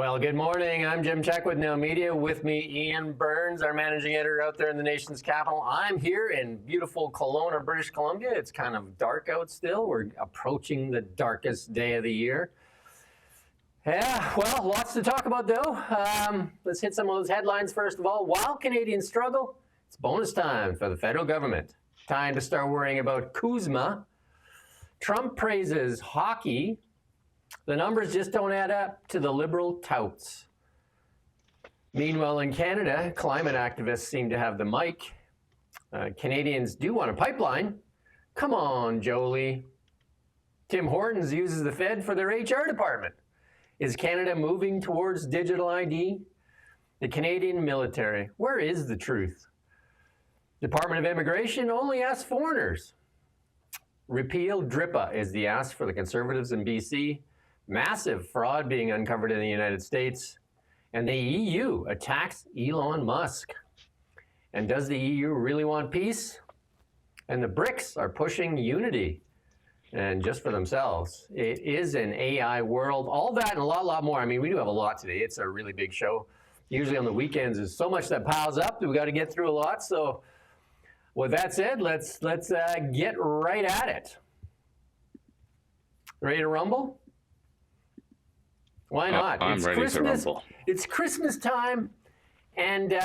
Well, good morning. I'm Jim Check with Now Media. With me, Iain Burns, our managing editor out there in the nation's capital. I'm here in beautiful Kelowna, British Columbia. It's kind of dark out still. We're approaching the darkest day of the year. Yeah, well, lots to talk about though. Let's hit some of those headlines first of all. While Canadians struggle, it's bonus time for the federal government. Time to start worrying about CUSMA. Trump praises hockey. The numbers just don't add up to the Liberal touts. Meanwhile, in Canada, climate activists seem to have the mic. Canadians do want a pipeline. Come on, Joly. Tim Hortons uses the Fed for their HR department. Is Canada moving towards digital ID? The Canadian military, where is the truth? Department of Immigration only asks foreigners. Repeal DRIPA is the ask for the Conservatives in BC. Massive fraud being uncovered in the United States. And the EU attacks Elon Musk. And does the EU really want peace? And the BRICS are pushing unity. And just for themselves. It is an AI world. All that and a lot more. I mean, we do have a lot today. It's a really big show. Usually on the weekends, there's so much that piles up that we got to get through a lot. So with that said, let's get right at it. Ready to rumble? Why not? I'm ready to rumble. It's Christmas time, and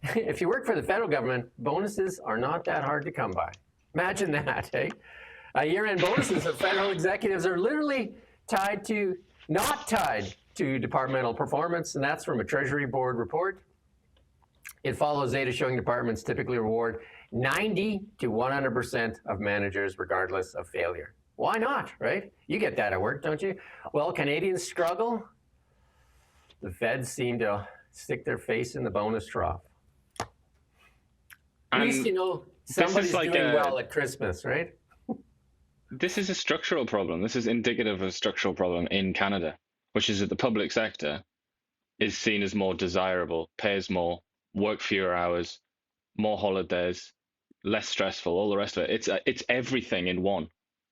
if you work for the federal government, bonuses are not that hard to come by. Imagine that, eh? Year-end bonuses of federal executives are literally not tied to departmental performance, and that's from a Treasury Board report. It follows data showing departments typically reward 90 to 100% of managers regardless of failure. Why not, right? You get that at work, don't you? Well, Canadians struggle. The feds seem to stick their face in the bonus trough. At least, you know, somebody's doing well at Christmas, right? This is a structural problem. This is indicative of a structural problem in Canada, which is that the public sector is seen as more desirable, pays more, work fewer hours, more holidays, less stressful, all the rest of it. It's everything in one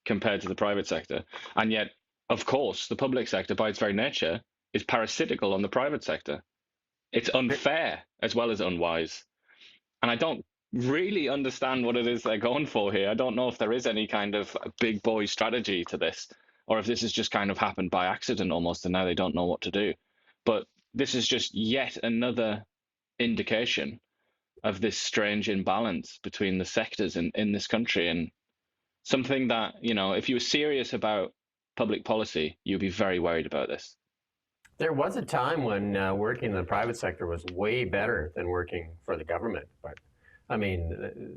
compared to the private sector. And yet, of course, the public sector, by its very nature, is parasitical on the private sector. It's unfair as well as unwise. And I don't really understand what it is they're going for here. I don't know if there is any kind of big boy strategy to this, or if this has just kind of happened by accident almost, and now they don't know what to do. But this is just yet another indication of this strange imbalance between the sectors in this country, and something that, you know, if you were serious about public policy, you'd be very worried about this. There was a time when working in the private sector was way better than working for the government. But I mean,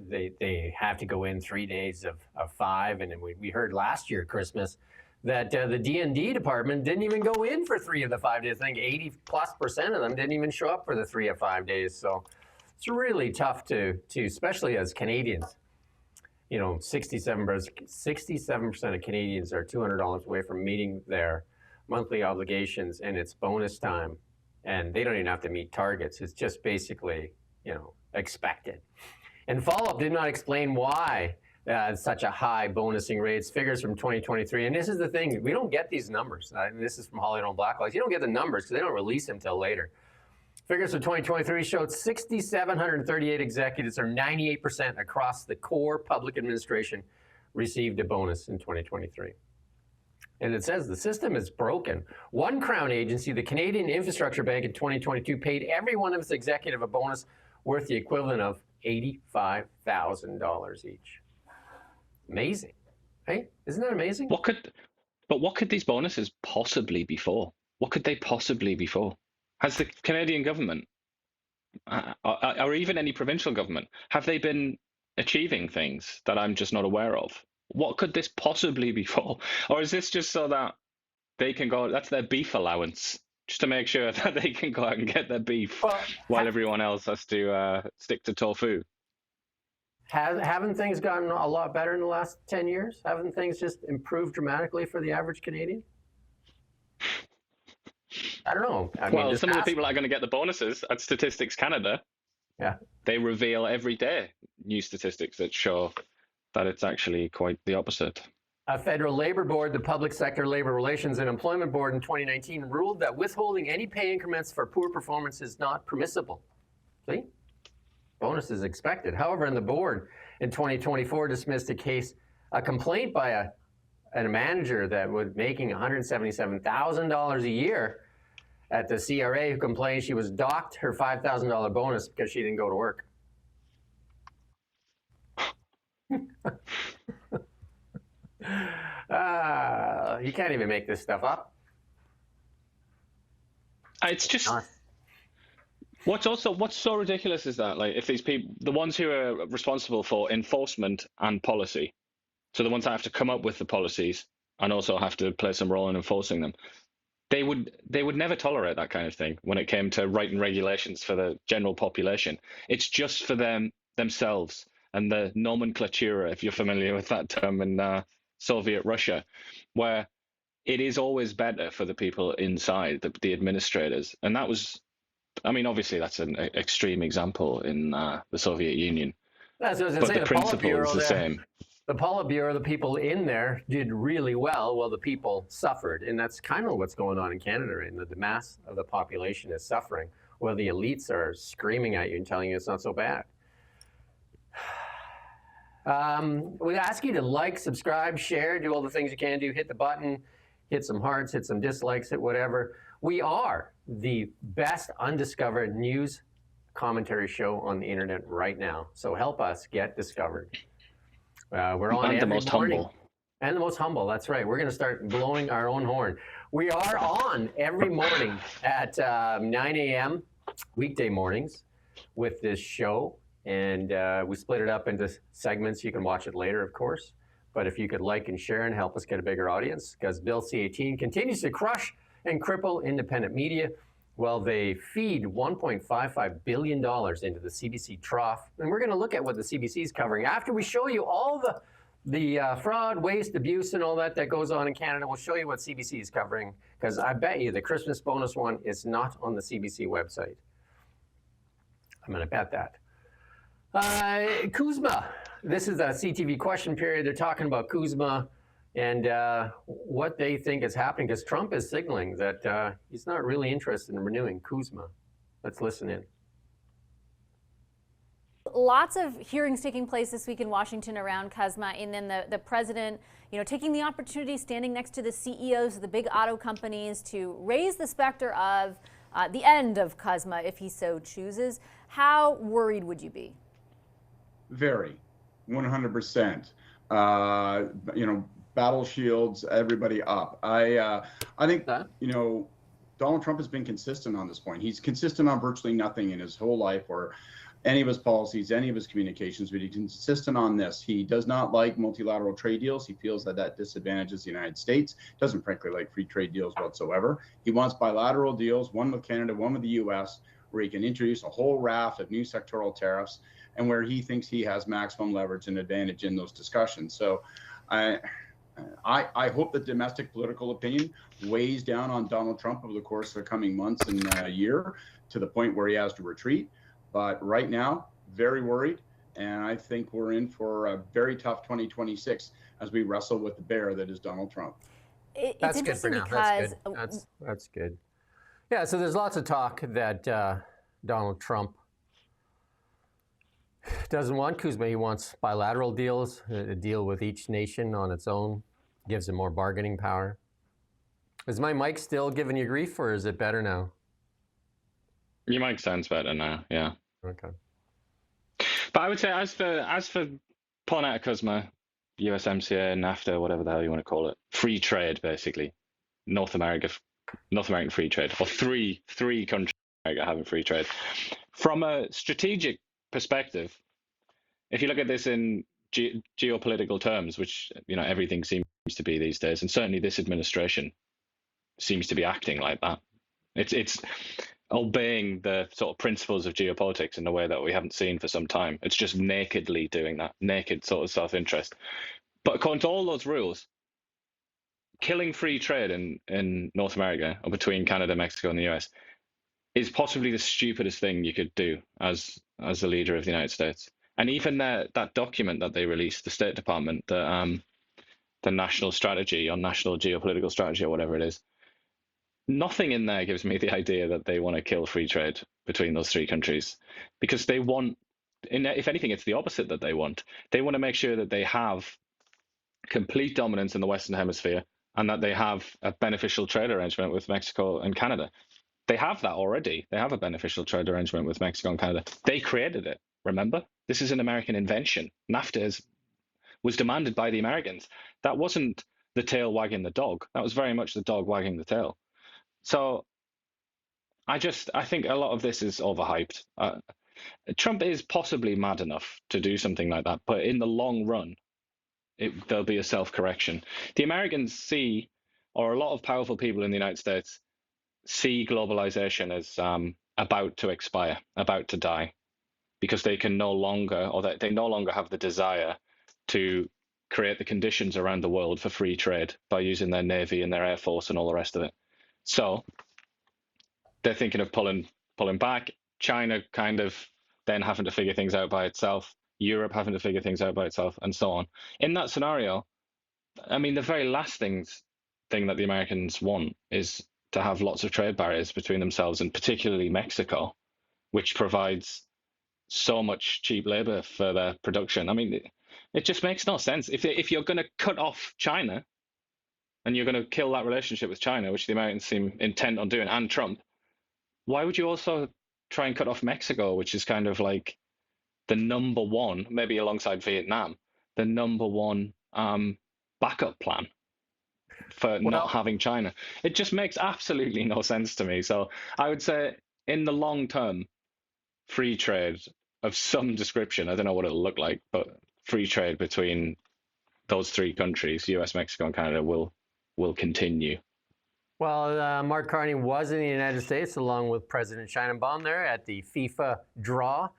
they have to go in 3 days of 5. And we heard last year, Christmas, that the D&D department didn't even go in for 3 of the 5 days. I think 80+% of them didn't even show up for the 3 of 5 days. So it's really tough to especially as Canadians. You know, 67% of Canadians are $200 away from meeting their monthly obligations, and it's bonus time, and they don't even have to meet targets. It's just basically, you know, expected. And follow-up did not explain why such a high bonusing rate. It's figures from 2023, and this is the thing, we don't get these numbers. And this is from Hollywood on Blacklight. You don't get the numbers because they don't release them till later. Figures from 2023 showed 6,738 executives, or 98% across the core public administration, received a bonus in 2023. And it says the system is broken. One Crown agency, the Canadian Infrastructure Bank, in 2022 paid every one of its executive a bonus worth the equivalent of $85,000 each. Amazing, right? Isn't that amazing? What could these bonuses possibly be for? What could they possibly be for? Has the Canadian government, or even any provincial government, have they been achieving things that I'm just not aware of? What could this possibly be for? Or is this just so that they can go, that's their beef allowance, just to make sure that they can go out and get their beef while everyone else has to stick to tofu? Haven't things gotten a lot better in the last 10 years? Haven't things just improved dramatically for the average Canadian? I don't know. Well, some of the people that are going to get the bonuses at Statistics Canada, they reveal every day new statistics that show that it's actually quite the opposite. A federal labor board, the Public Sector Labor Relations and Employment Board in 2019 ruled that withholding any pay increments for poor performance is not permissible. See? Bonus is expected. However, the board in 2024 dismissed a complaint by a manager that was making $177,000 a year at the CRA, who complained she was docked her $5,000 bonus because she didn't go to work. You can't even make this stuff up. It's just what's so ridiculous is that, like, if these people, the ones who are responsible for enforcement and policy, so the ones that have to come up with the policies and also have to play some role in enforcing them, they would never tolerate that kind of thing when it came to writing regulations for the general population. It's just for themselves and the nomenclatura, if you're familiar with that term in Soviet Russia, where it is always better for the people inside, the administrators. And that was, I mean, obviously that's an extreme example in the Soviet Union. That's what I was but say, the principle is the same. The Politburo, the people in there did really well while the people suffered. And that's kind of what's going on in Canada, right? The mass of the population is suffering, while the elites are screaming at you and telling you it's not so bad. We ask you to like, subscribe, share, do all the things you can do. Hit the button, hit some hearts, hit some dislikes, hit whatever. We are the best undiscovered news commentary show on the internet right now. So help us get discovered. We're on and the most morning. humble. And the most humble, that's right. We're going to start blowing our own horn. We are on every morning at 9 a.m. weekday mornings with this show. And we split it up into segments. You can watch it later, of course. But if you could like and share and help us get a bigger audience, because Bill C-18 continues to crush and cripple independent media. Well, they feed $1.55 billion into the CBC trough. And we're going to look at what the CBC is covering. After we show you all the fraud, waste, abuse, and all that goes on in Canada, we'll show you what CBC is covering. Because I bet you the Christmas bonus one is not on the CBC website. I'm going to bet that. CUSMA. This is a CTV question period. They're talking about CUSMA and what they think is happening, because Trump is signaling that he's not really interested in renewing CUSMA. Let's listen in. Lots of hearings taking place this week in Washington around CUSMA, and then the president, taking the opportunity, standing next to the CEOs of the big auto companies to raise the specter of the end of CUSMA if he so chooses. How worried would you be? Very, 100%. Battle shields, everybody up. I think Donald Trump has been consistent on this point. He's consistent on virtually nothing in his whole life or any of his policies, any of his communications, but he's consistent on this. He does not like multilateral trade deals. He feels that disadvantages the United States. Doesn't frankly like free trade deals whatsoever. He wants bilateral deals, one with Canada, one with the US, where he can introduce a whole raft of new sectoral tariffs and where he thinks he has maximum leverage and advantage in those discussions. So I hope that domestic political opinion weighs down on Donald Trump over the course of the coming months and year to the point where he has to retreat. But right now, very worried. And I think we're in for a very tough 2026 as we wrestle with the bear that is Donald Trump. That's good for now. That's good. That's good. Yeah, so there's lots of talk that Donald Trump doesn't want CUSMA. He wants bilateral deals, a deal with each nation on its own, gives him more bargaining power. Is my mic still giving you grief, or is it better now? Your mic sounds better now, yeah. Okay. But I would say as for pulling out of CUSMA, USMCA, NAFTA, whatever the hell you want to call it, free trade basically, North American free trade, or three countries having free trade. From a strategic perspective, if you look at this in geopolitical terms, which everything seems to be these days, and certainly this administration seems to be acting like that. It's obeying the sort of principles of geopolitics in a way that we haven't seen for some time. It's just nakedly doing that, naked sort of self-interest. But according to all those rules, killing free trade in North America, or between Canada, Mexico, and the US, is possibly the stupidest thing you could do as the leader of the United States. And even that document that they released, the State Department, that the national strategy or national geopolitical strategy or whatever it is. Nothing in there gives me the idea that they want to kill free trade between those three countries, because they want, if anything, it's the opposite that they want. They want to make sure that they have complete dominance in the Western Hemisphere and that they have a beneficial trade arrangement with Mexico and Canada. They have that already. They have a beneficial trade arrangement with Mexico and Canada. They created it, remember? This is an American invention. NAFTA was demanded by the Americans. That wasn't the tail wagging the dog. That was very much the dog wagging the tail. So I think a lot of this is overhyped. Trump is possibly mad enough to do something like that, but in the long run, there'll be a self-correction. The Americans see, or a lot of powerful people in the United States see globalization as about to expire, about to die, because they can no longer, or they no longer have the desire to create the conditions around the world for free trade by using their Navy and their Air Force and all the rest of it. So they're thinking of pulling back. China kind of then having to figure things out by itself. Europe having to figure things out by itself, and so on. In that scenario, I mean, the very last thing that the Americans want is to have lots of trade barriers between themselves, and particularly Mexico, which provides so much cheap labor for their production. I mean, it just makes no sense. If you're going to cut off China and you're going to kill that relationship with China, which the Americans seem intent on doing, and Trump, why would you also try and cut off Mexico, which is kind of like the number one, maybe alongside Vietnam, the number one backup plan for not having China? It just makes absolutely no sense to me. So I would say in the long term, free trade of some description, I don't know what it'll look like, but free trade between those three countries, US, Mexico, and Canada, will continue. Well, Mark Carney was in the United States along with President Sheinbaum there at the FIFA draw,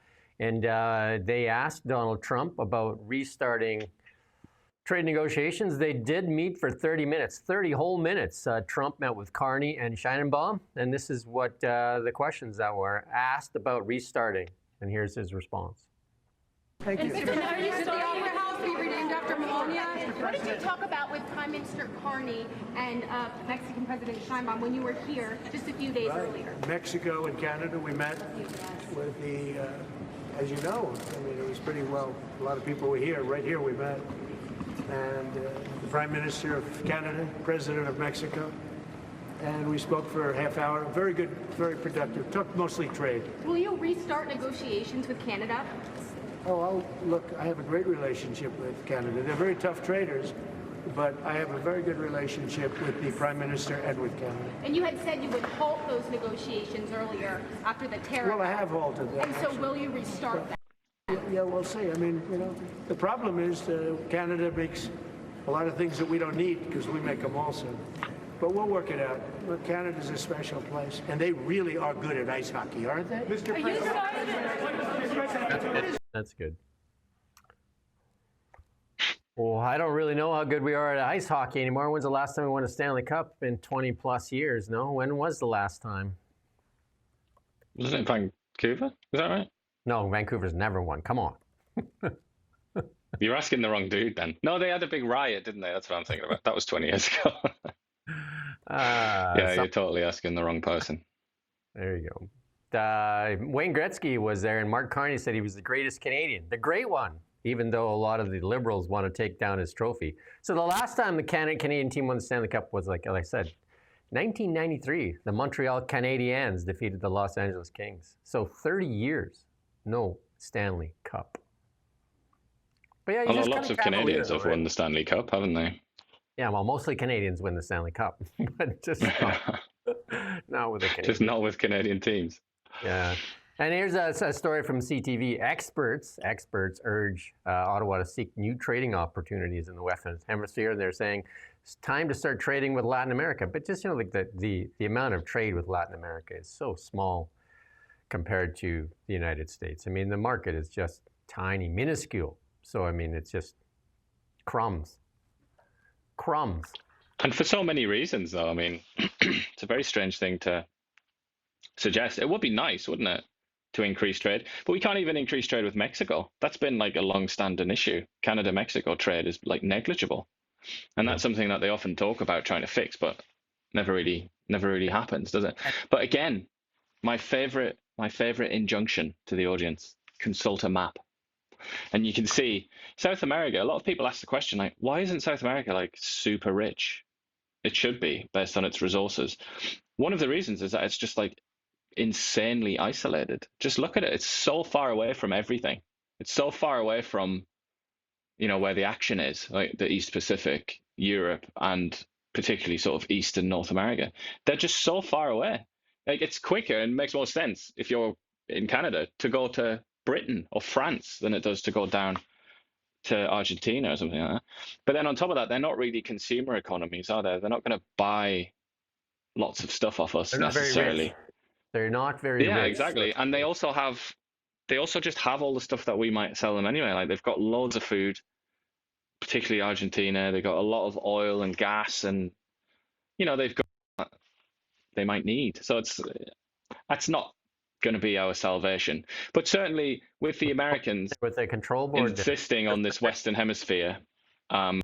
and they asked Donald Trump about restarting trade negotiations. They did meet for 30 minutes, 30 whole minutes. Trump met with Carney and Sheinbaum, and this is what the questions that were asked about restarting, and here's his response. Thank you. Did the Opera House be renamed after Melania? What did you talk about with Prime Minister Carney and Mexican President Sheinbaum when you were here just a few days earlier? Mexico and Canada, we met with the, as you know, I mean, it was pretty well, a lot of people were here, right here we met. And the Prime Minister of Canada, President of Mexico, and we spoke for a half hour. Very good, very productive. Talked mostly trade. Will you restart negotiations with Canada? Oh, look, I have a great relationship with Canada. They're very tough traders, but I have a very good relationship with the Prime Minister and with Canada. And you had said you would halt those negotiations earlier after the tariff. Well, I have halted them. And so will you restart that? Yeah, we'll see. I mean, you know, the problem is Canada makes a lot of things that we don't need because we make them also. But we'll work it out. Look, Canada's a special place, and they really are good at ice hockey, aren't they? Mr. President. That's good. Well, I don't really know how good we are at ice hockey anymore. When's the last time we won a Stanley Cup? In 20 plus years, no? When was the last time? Wasn't it Vancouver? Is that right? No, Vancouver's never won. Come on. You're asking the wrong dude then. No, they had a big riot, didn't they? That's what I'm thinking about. That was 20 years ago. You're totally asking the wrong person. There you go. Wayne Gretzky was there, and Mark Carney said he was the greatest Canadian, the great one, even though a lot of the Liberals want to take down his trophy. So the last time the Canadian team won the Stanley Cup was, like I said, 1993. The Montreal Canadiens defeated the Los Angeles Kings. So 30 years, no Stanley Cup. But yeah, lots of Canadians have won the Stanley Cup, haven't they? Yeah, well, mostly Canadians win the Stanley Cup, but just not with the Canadians. Just not with Canadian teams. Yeah. And here's a story from CTV. Experts urge Ottawa to seek new trading opportunities in the Western Hemisphere. They're saying it's time to start trading with Latin America. But just, you know, like the amount of trade with Latin America is so small compared to the United States. I mean, the market is just tiny, minuscule. So, I mean, it's just crumbs. Crumbs. And for so many reasons, though. I mean, it's a very strange thing to suggest. It would be nice, wouldn't it, to increase trade? But we can't even increase trade with Mexico. That's been like a long-standing issue. Canada-Mexico trade is like negligible. And that's something that they often talk about trying to fix, but never really happens, does it? But again, my favorite injunction to the audience: consult a map. And you can see South America. A lot of people ask the question, like, why isn't South America like super rich? It should be, based on its resources. One of the reasons is that it's just like insanely isolated. Just look at it. It's so far away from everything. It's so far away from, where the action is, like the East Pacific, Europe, and particularly sort of East and North America. They're just so far away. Like, it's quicker and makes more sense if you're in Canada to go to Britain or France than it does to go down to Argentina or something like that. But then on top of that, they're not really consumer economies, are they? They're not going to buy lots of stuff off us necessarily. They're not very rich. Yeah, exactly. And they also just have all the stuff that we might sell them anyway. Like, they've got loads of food, particularly Argentina. They've got a lot of oil and gas, and they've got what they might need. So that's not going to be our salvation. But certainly with the Americans with a control board insisting on this Western Hemisphere, the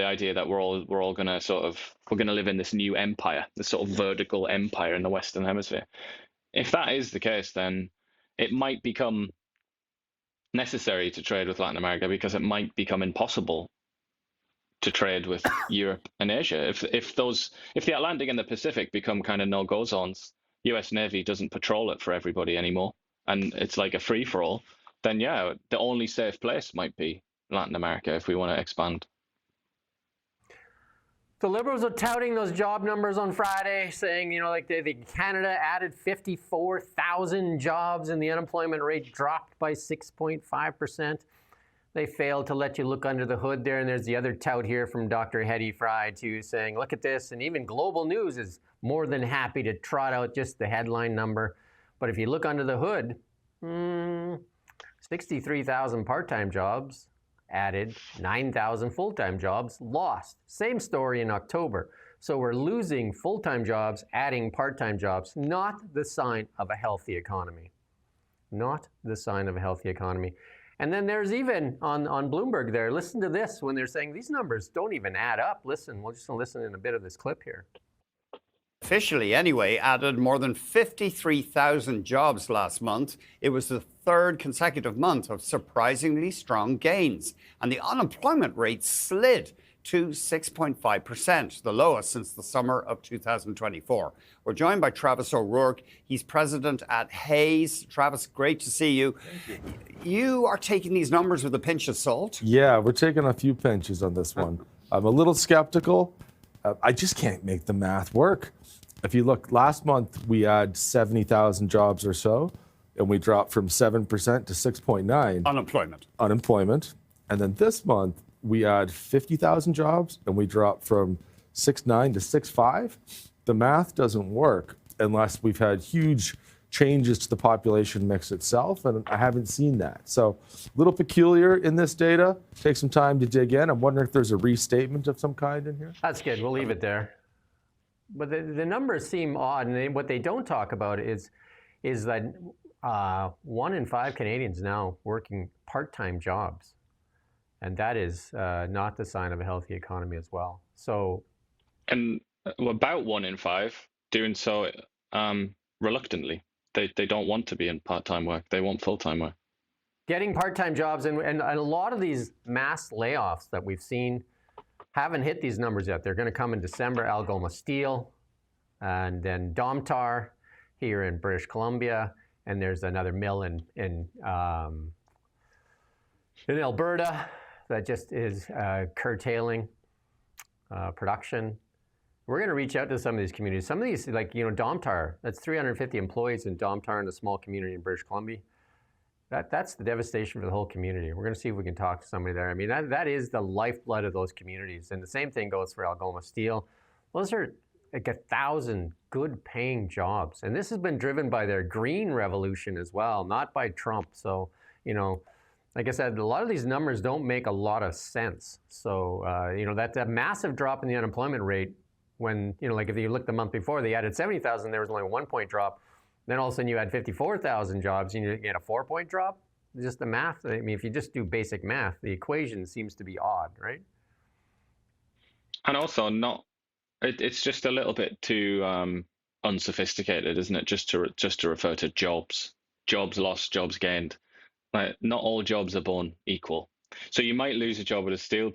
idea that we're all going to we're going to live in this new empire, this sort of vertical empire in the Western Hemisphere. If that is the case, then it might become necessary to trade with Latin America, because it might become impossible to trade with Europe and Asia. If the Atlantic and the Pacific become kind of no-go zones, US Navy doesn't patrol it for everybody anymore, and it's like a free-for-all, then yeah, the only safe place might be Latin America if we want to expand. The Liberals are touting those job numbers on Friday, saying, Canada added 54,000 jobs and the unemployment rate dropped by 6.5%. They failed to let you look under the hood there. And there's the other tout here from Dr. Hetty Fry, too, saying, look at this. And even Global News is more than happy to trot out just the headline number. But if you look under the hood, 63,000 part-time jobs added, 9,000 full-time jobs lost. Same story in October. So we're losing full-time jobs, adding part-time jobs. Not the sign of a healthy economy. Not the sign of a healthy economy. And then there's even on Bloomberg there, listen to this when they're saying these numbers don't even add up. Listen, we'll just listen in a bit of this clip here. Officially, anyway, added more than 53,000 jobs last month. It was the third consecutive month of surprisingly strong gains. And the unemployment rate slid to 6.5%, the lowest since the summer of 2024. We're joined by Travis O'Rourke. He's president at Hayes. Travis, great to see you. You are taking these numbers with a pinch of salt? Yeah, we're taking a few pinches on this one. I'm a little skeptical. I just can't make the math work. If you look, last month we had 70,000 jobs or so, and we dropped from 7% to 6.9%. Unemployment. And then this month we had 50,000 jobs, and we dropped from 6.9 to 6.5. The math doesn't work unless we've had huge changes to the population mix itself, and I haven't seen that. So a little peculiar in this data. Take some time to dig in. I'm wondering if there's a restatement of some kind in here. That's good. We'll leave it there. But the numbers seem odd, and what they don't talk about is that 1 in 5 Canadians now working part-time jobs, and that is not the sign of a healthy economy as well. So, and about 1 in 5 doing so reluctantly. They don't want to be in part-time work. They want full-time work. Getting part-time jobs, and a lot of these mass layoffs that we've seen haven't hit these numbers yet. They're going to come in December. Algoma Steel, and then Domtar here in British Columbia, and there's another mill in Alberta that just is curtailing production. We're going to reach out to some of these communities. Some of these, like, Domtar, that's 350 employees in Domtar in a small community in British Columbia. That's the devastation for the whole community. We're going to see if we can talk to somebody there. I mean, that is the lifeblood of those communities. And the same thing goes for Algoma Steel. Those are like 1,000 good paying jobs. And this has been driven by their green revolution as well, not by Trump. So, like I said, a lot of these numbers don't make a lot of sense. So, that massive drop in the unemployment rate when, like if you look the month before, they added 70,000, there was only a 1 point drop. Then all of a sudden you had 54,000 jobs and you get a 4 point drop. Just the math. I mean, if you just do basic math, the equation seems to be odd, right? And also not, it's just a little bit too unsophisticated, isn't it? Just to refer to jobs lost, jobs gained. Like, not all jobs are born equal. So you might lose a job at a steel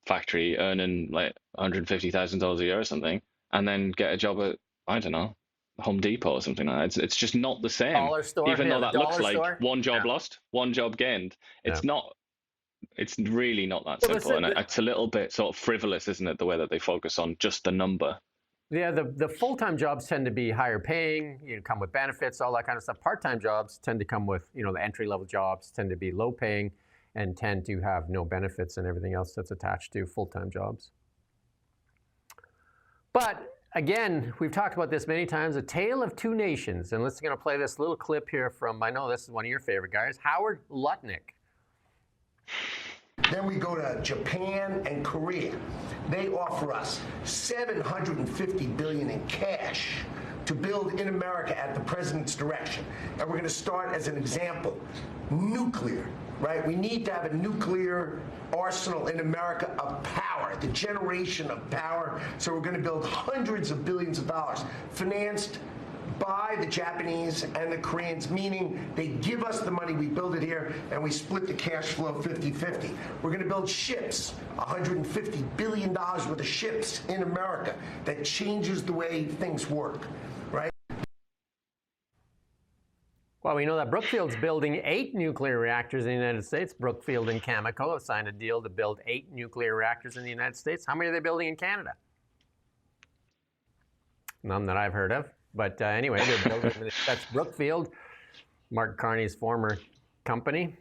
factory earning like $150,000 a year or something, and then get a job at, I don't know, Home Depot or something like that. It's just not the same. Dollar store, even though the that looks dollar like store. one job lost, one job gained. It's not. It's really not that simple, and it's a little bit sort of frivolous, isn't it? The way that they focus on just the number. Yeah, the full-time jobs tend to be higher paying, come with benefits, all that kind of stuff. Part-time jobs tend to come with, the entry-level jobs tend to be low paying and tend to have no benefits and everything else that's attached to full-time jobs. But again, we've talked about this many times, a tale of two nations. And let's going to play this little clip here from, I know this is one of your favorite guys, Howard Lutnick. Then we go to Japan and Korea. They offer us $750 billion in cash to build in America at the president's direction. And we're going to start, as an example, nuclear, right? We need to have a nuclear arsenal in America of power, the generation of power. So we're going to build hundreds of billions of dollars, financed by the Japanese and the Koreans, meaning they give us the money, we build it here, and we split the cash flow 50-50. We're going to build ships, $150 billion worth of ships in America. That changes the way things work, right? Well, we know that Brookfield's building 8 nuclear reactors in the United States. Brookfield and Cameco have signed a deal to build 8 nuclear reactors in the United States. How many are they building in Canada? None that I've heard of. But anyway, they're building, that's Brookfield, Mark Carney's former company.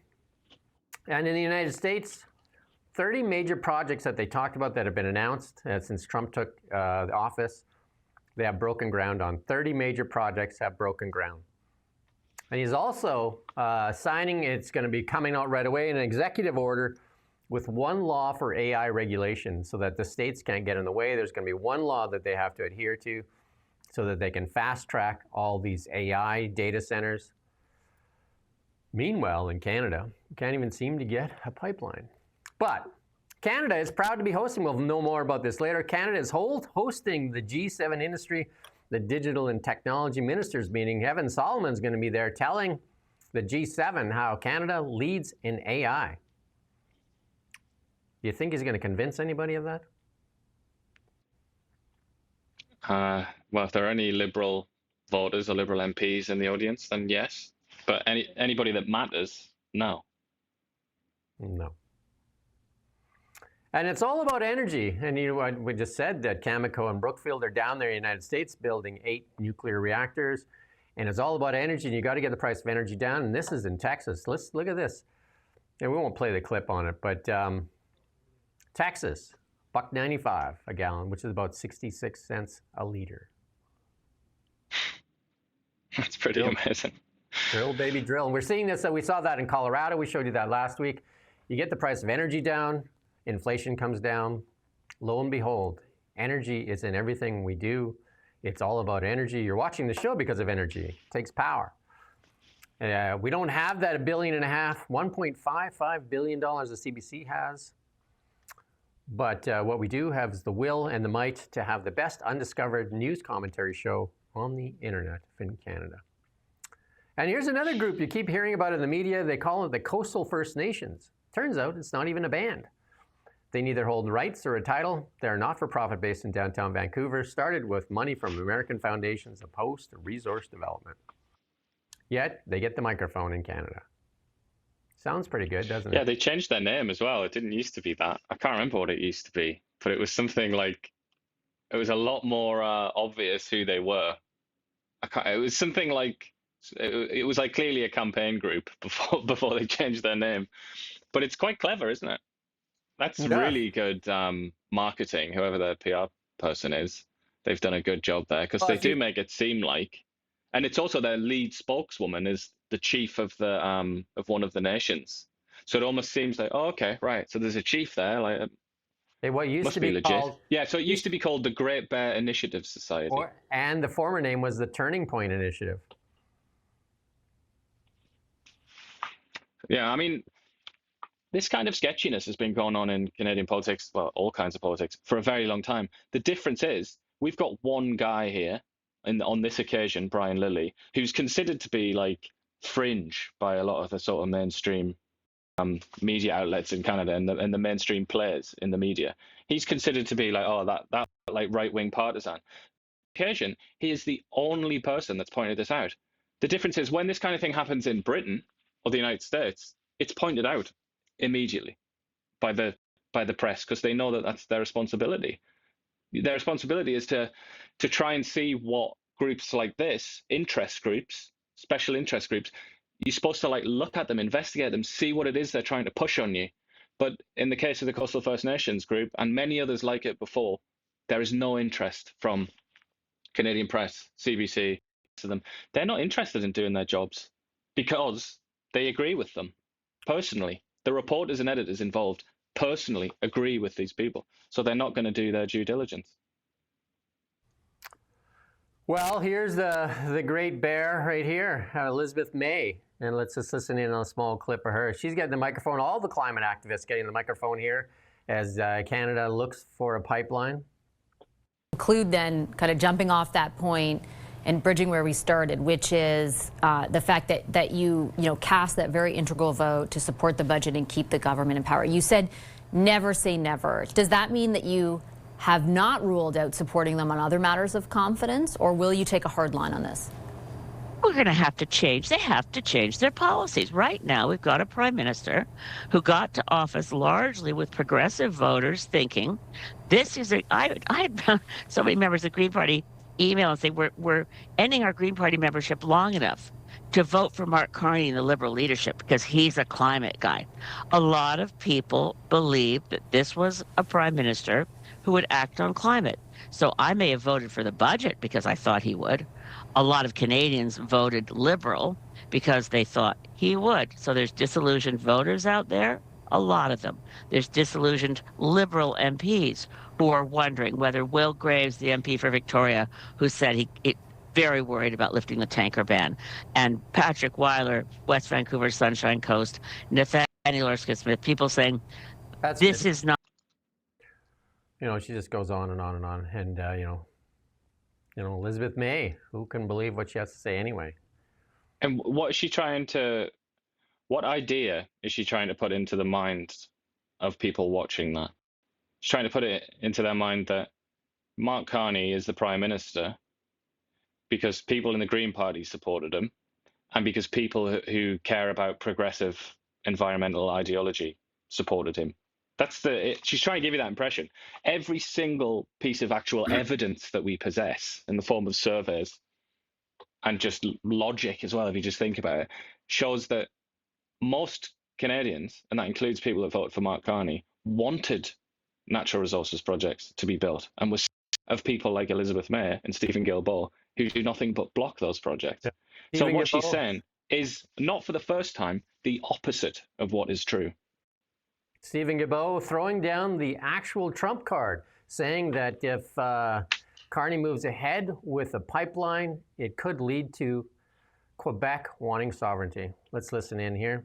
And in the United States, 30 major projects that they talked about that have been announced since Trump took the office, they have broken ground on. 30 major projects have broken ground. And he's also signing, it's going to be coming out right away, an executive order with one law for AI regulation so that the states can't get in the way. There's going to be one law that they have to adhere to, so that they can fast track all these AI data centers. Meanwhile, in Canada, we can't even seem to get a pipeline. But Canada is proud to be hosting, we'll know more about this later, Canada is hosting the G7 industry, the digital and technology ministers meeting. Evan Solomon's going to be there telling the G7 how Canada leads in AI. Do you think he's going to convince anybody of that? Well, if there are any Liberal voters or Liberal MPs in the audience, then yes. But anybody that matters, no. No. And it's all about energy. And we just said that Cameco and Brookfield are down there in the United States building 8 nuclear reactors. And it's all about energy, and you got to get the price of energy down. And this is in Texas. Let's look at this. And we won't play the clip on it, but Texas. $1.95 a gallon, which is about 66 cents a liter. That's pretty amazing. Drill, baby, drill. And we're seeing this, we saw that in Colorado. We showed you that last week. You get the price of energy down, inflation comes down. Lo and behold, energy is in everything we do. It's all about energy. You're watching the show because of energy. It takes power. We don't have that $1.5 billion, $1.55 billion the CBC has. But what we do have is the will and the might to have the best undiscovered news commentary show on the internet in Canada. And here's another group you keep hearing about in the media. They call it the Coastal First Nations. Turns out it's not even a band. They neither hold rights or a title. They're not-for-profit based in downtown Vancouver, started with money from American foundations opposed to resource development. Yet they get the microphone in Canada. Sounds pretty good, doesn't it? Yeah, they changed their name as well. It didn't used to be that. I can't remember what it used to be, but it was something like, it was a lot more obvious who they were. It was something like, it was like clearly a campaign group before they changed their name. But it's quite clever, isn't it? That's really good marketing, whoever their PR person is. They've done a good job there, because they do make it seem like, and it's also their lead spokeswoman is the chief of the of one of the nations. So it almost seems like, oh, okay, right. So there's a chief there. Like, what used to be legit. called, yeah. So it used to be called the Great Bear Initiative Society, and the former name was the Turning Point Initiative. Yeah, I mean, this kind of sketchiness has been going on in Canadian politics, well, all kinds of politics, for a very long time. The difference is we've got one guy here, on this occasion, Brian Lilley, who's considered to be like fringe by a lot of the sort of mainstream media outlets in Canada and the mainstream players in the media. He's considered to be like, oh, that like right-wing partisan. Occasion, he is the only person that's pointed this out. The difference is when this kind of thing happens in Britain or the United States, it's pointed out immediately by the press because they know that that's their responsibility. Their responsibility is to try and see what groups like this, interest groups, special interest groups, you're supposed to like look at them, investigate them, see what it is they're trying to push on you. But in the case of the Coastal First Nations group and many others like it before, there is no interest from Canadian press, CBC, to them. They're not interested in doing their jobs because they agree with them personally. The reporters and editors involved personally agree with these people, so they're not going to do their due diligence. Well, here's the great bear right here, Elizabeth May. And let's just listen in on a small clip of her. She's getting the microphone, all the climate activists getting the microphone here as Canada looks for a pipeline. Include then kind of jumping off that point and bridging where we started, which is the fact that you cast that very integral vote to support the budget and keep the government in power. You said never say never. Does that mean that you have not ruled out supporting them on other matters of confidence, or will you take a hard line on this? We're going to have to change. They have to change their policies. Right now, we've got a prime minister who got to office largely with progressive voters thinking this is I had so many members of the Green Party email and say we're ending our Green Party membership long enough to vote for Mark Carney in the Liberal leadership because he's a climate guy. A lot of people believe that this was a prime minister who would act on climate. So I may have voted for the budget because I thought he would. A lot of Canadians voted Liberal because they thought he would. So there's disillusioned voters out there, a lot of them. There's disillusioned Liberal MPs who are wondering whether Will Graves, the MP for Victoria, who said he very worried about lifting the tanker ban, and Patrick Weiler, West Vancouver Sunshine Coast, Nathaniel Erskine-Smith, people saying this is not. She just goes on and on and on. And, Elizabeth May, who can believe what she has to say anyway? And what idea is she trying to put into the minds of people watching that? She's trying to put it into their mind that Mark Carney is the Prime Minister because people in the Green Party supported him and because people who care about progressive environmental ideology supported him. She's trying to give you that impression. Every single piece of actual evidence that we possess in the form of surveys and just logic as well, if you just think about it, shows that most Canadians, and that includes people that voted for Mark Carney, wanted natural resources projects to be built and was of people like Elizabeth May and Stephen Guilbeault who do nothing but block those projects. Yeah. So what she's saying is not for the first time the opposite of what is true. Stephen Guilbeault throwing down the actual Trump card, saying that if Carney moves ahead with a pipeline, it could lead to Quebec wanting sovereignty. Let's listen in here.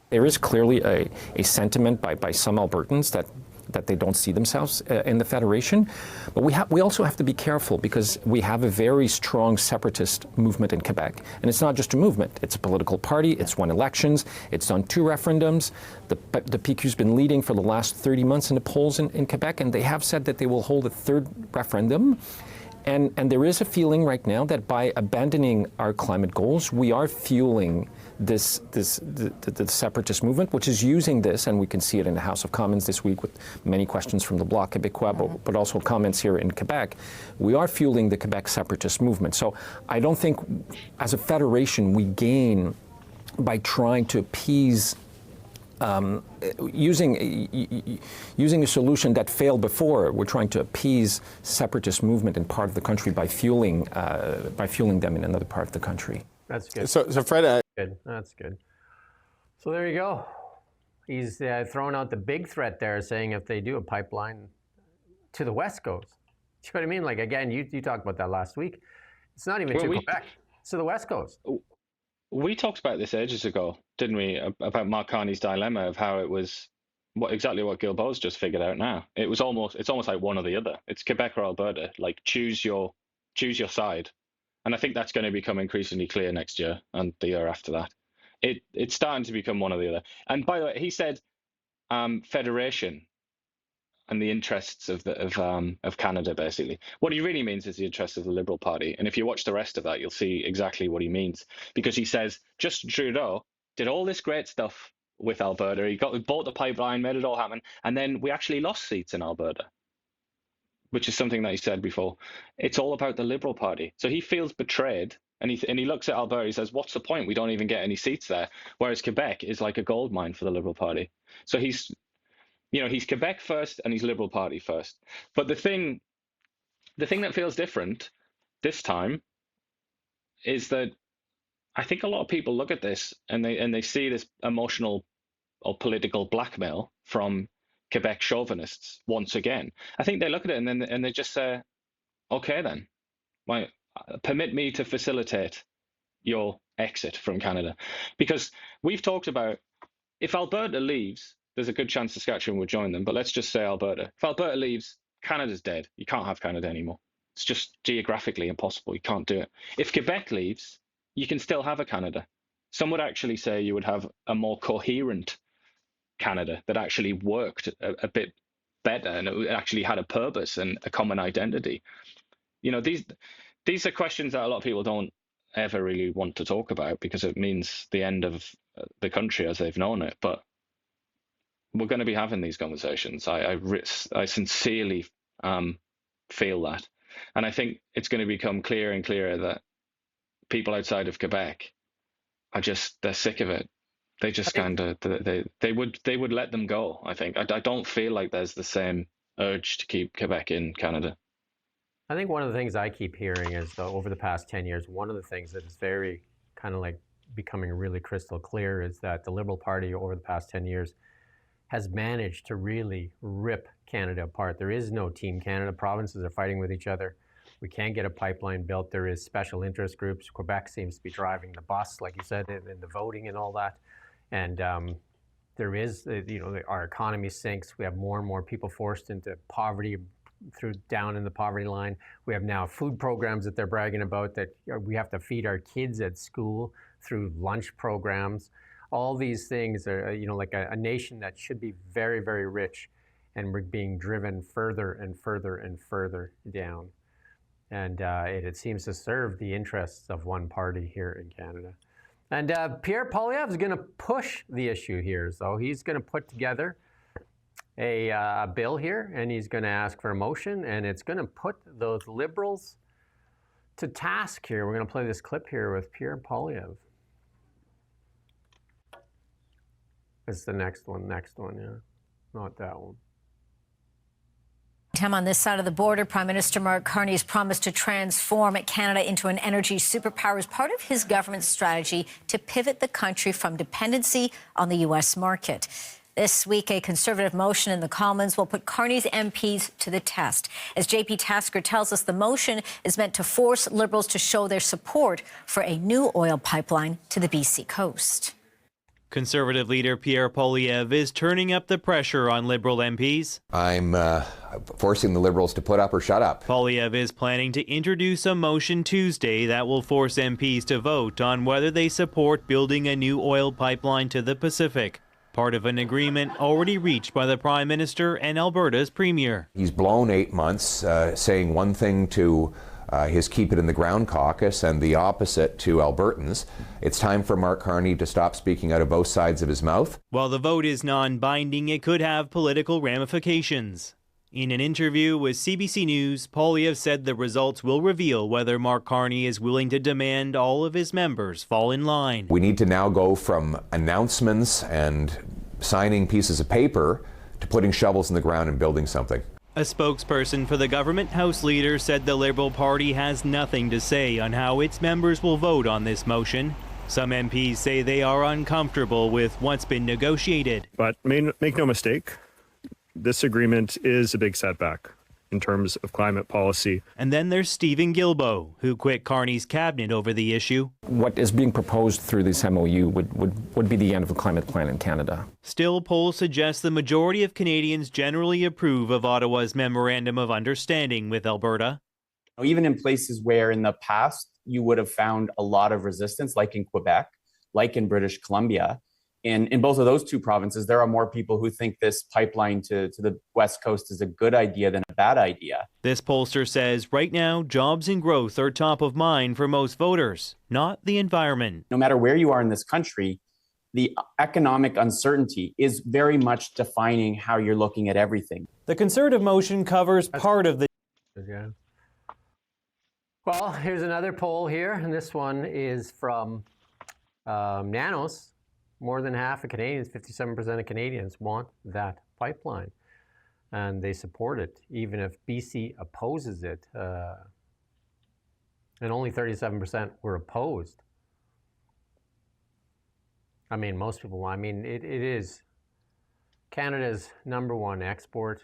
There is clearly a sentiment by some Albertans that they don't see themselves in the Federation. But we also have to be careful because we have a very strong separatist movement in Quebec. And it's not just a movement. It's a political party. It's won elections. It's done 2 referendums. The PQ's been leading for the last 30 months in the polls in Quebec, and they have said that they will hold a 3rd referendum. And there is a feeling right now that by abandoning our climate goals, we are fueling the separatist movement, which is using this, and we can see it in the House of Commons this week with many questions from the Bloc Québécois, but also comments here in Quebec. We are fueling the Quebec separatist movement. So I don't think, as a federation, we gain by trying to appease using a solution that failed before. We're trying to appease separatist movement in part of the country by fueling them in another part of the country. That's good. So Fred, good. That's good. So there you go. He's throwing out the big threat there, saying if they do a pipeline to the West Coast. Do you know what I mean? Like, again, you talked about that last week. It's not even to Quebec. It's to the West Coast. We talked about this ages ago, didn't we? About Mark Carney's dilemma of how it was exactly what Guilbeault's just figured out now. It's almost like one or the other. It's Quebec or Alberta. Like choose your side. And I think that's going to become increasingly clear next year and the year after that. It's starting to become one or the other. And by the way, he said federation and the interests of Canada, basically. What he really means is the interests of the Liberal Party. And if you watch the rest of that, you'll see exactly what he means. Because he says, Justin Trudeau did all this great stuff with Alberta. He bought the pipeline, made it all happen. And then we actually lost seats in Alberta, which is something that he said before. It's all about the Liberal Party. So he feels betrayed. And he looks at Alberta, he says, what's the point? We don't even get any seats there. Whereas Quebec is like a gold mine for the Liberal Party. So he's Quebec first and he's Liberal Party first. But the thing that feels different this time is that I think a lot of people look at this and they see this emotional or political blackmail from Quebec chauvinists once again. I think they look at it and they just say, okay then, permit me to facilitate your exit from Canada. Because we've talked about if Alberta leaves, there's a good chance Saskatchewan would join them. But let's just say Alberta. If Alberta leaves, Canada's dead. You can't have Canada anymore. It's just geographically impossible. You can't do it. If Quebec leaves, you can still have a Canada. Some would actually say you would have a more coherent Canada that actually worked a bit better and it actually had a purpose and a common identity. These are questions that a lot of people don't ever really want to talk about because it means the end of the country as they've known it. But we're going to be having these conversations. I sincerely feel that. And I think it's going to become clearer and clearer that people outside of Quebec they're sick of it. They just they would let them go, I think. I don't feel like there's the same urge to keep Quebec in Canada. I think one of the things I keep hearing is over the past 10 years, one of the things that is very kind of like becoming really crystal clear is that the Liberal Party over the past 10 years has managed to really rip Canada apart. There is no Team Canada. Provinces are fighting with each other. We can't get a pipeline built. There is special interest groups. Quebec seems to be driving the bus, like you said, in the voting and all that. And there is, our economy sinks. We have more and more people forced into poverty, down in the poverty line. We have now food programs that they're bragging about that we have to feed our kids at school through lunch programs. All these things are, like a nation that should be very, very rich, and we're being driven further and further and further down. And it seems to serve the interests of one party here in Canada. And Pierre Poilievre is going to push the issue here. So he's going to put together a bill here, and he's going to ask for a motion, and it's going to put those Liberals to task here. We're going to play this clip here with Pierre Poilievre. It's the next one, yeah. Not that one. Tim, on this side of the border, Prime Minister Mark Carney's promised to transform Canada into an energy superpower as part of his government's strategy to pivot the country from dependency on the U.S. market. This week, a Conservative motion in the Commons will put Carney's MPs to the test. As JP Tasker tells us, the motion is meant to force Liberals to show their support for a new oil pipeline to the BC coast. Conservative leader Pierre Poilievre is turning up the pressure on Liberal MPs. I'm forcing the Liberals to put up or shut up. Poilievre is planning to introduce a motion Tuesday that will force MPs to vote on whether they support building a new oil pipeline to the Pacific, part of an agreement already reached by the Prime Minister and Alberta's Premier. He's blown 8 months saying one thing to his Keep It in the Ground caucus and the opposite to Albertans. It's time for Mark Carney to stop speaking out of both sides of his mouth. While the vote is non-binding, it could have political ramifications. In an interview with CBC News, Poilievre said the results will reveal whether Mark Carney is willing to demand all of his members fall in line. We need to now go from announcements and signing pieces of paper to putting shovels in the ground and building something. A spokesperson for the government House leader said the Liberal Party has nothing to say on how its members will vote on this motion. Some MPs say they are uncomfortable with what's been negotiated. But make no mistake, this agreement is a big setback. in terms of climate policy. And then there's Stephen Guilbeault, who quit Carney's cabinet over the issue. What is being proposed through this MOU would be the end of the climate plan in Canada. Still, polls suggest the majority of Canadians generally approve of Ottawa's Memorandum of Understanding with Alberta. Even in places where in the past you would have found a lot of resistance, like in Quebec, like in British Columbia, in both of those two provinces, there are more people who think this pipeline to the West Coast is a good idea than a bad idea. This pollster says right now, jobs and growth are top of mind for most voters, not the environment. No matter where you are in this country, the economic uncertainty is very much defining how you're looking at everything. The Conservative motion covers part of the... Yeah. Well, here's another poll here, and this one is from Nanos. More than half of Canadians, 57% of Canadians, want that pipeline, and they support it, even if BC opposes it. And only 37% were opposed. I mean, most people, I mean, it is Canada's #1 export.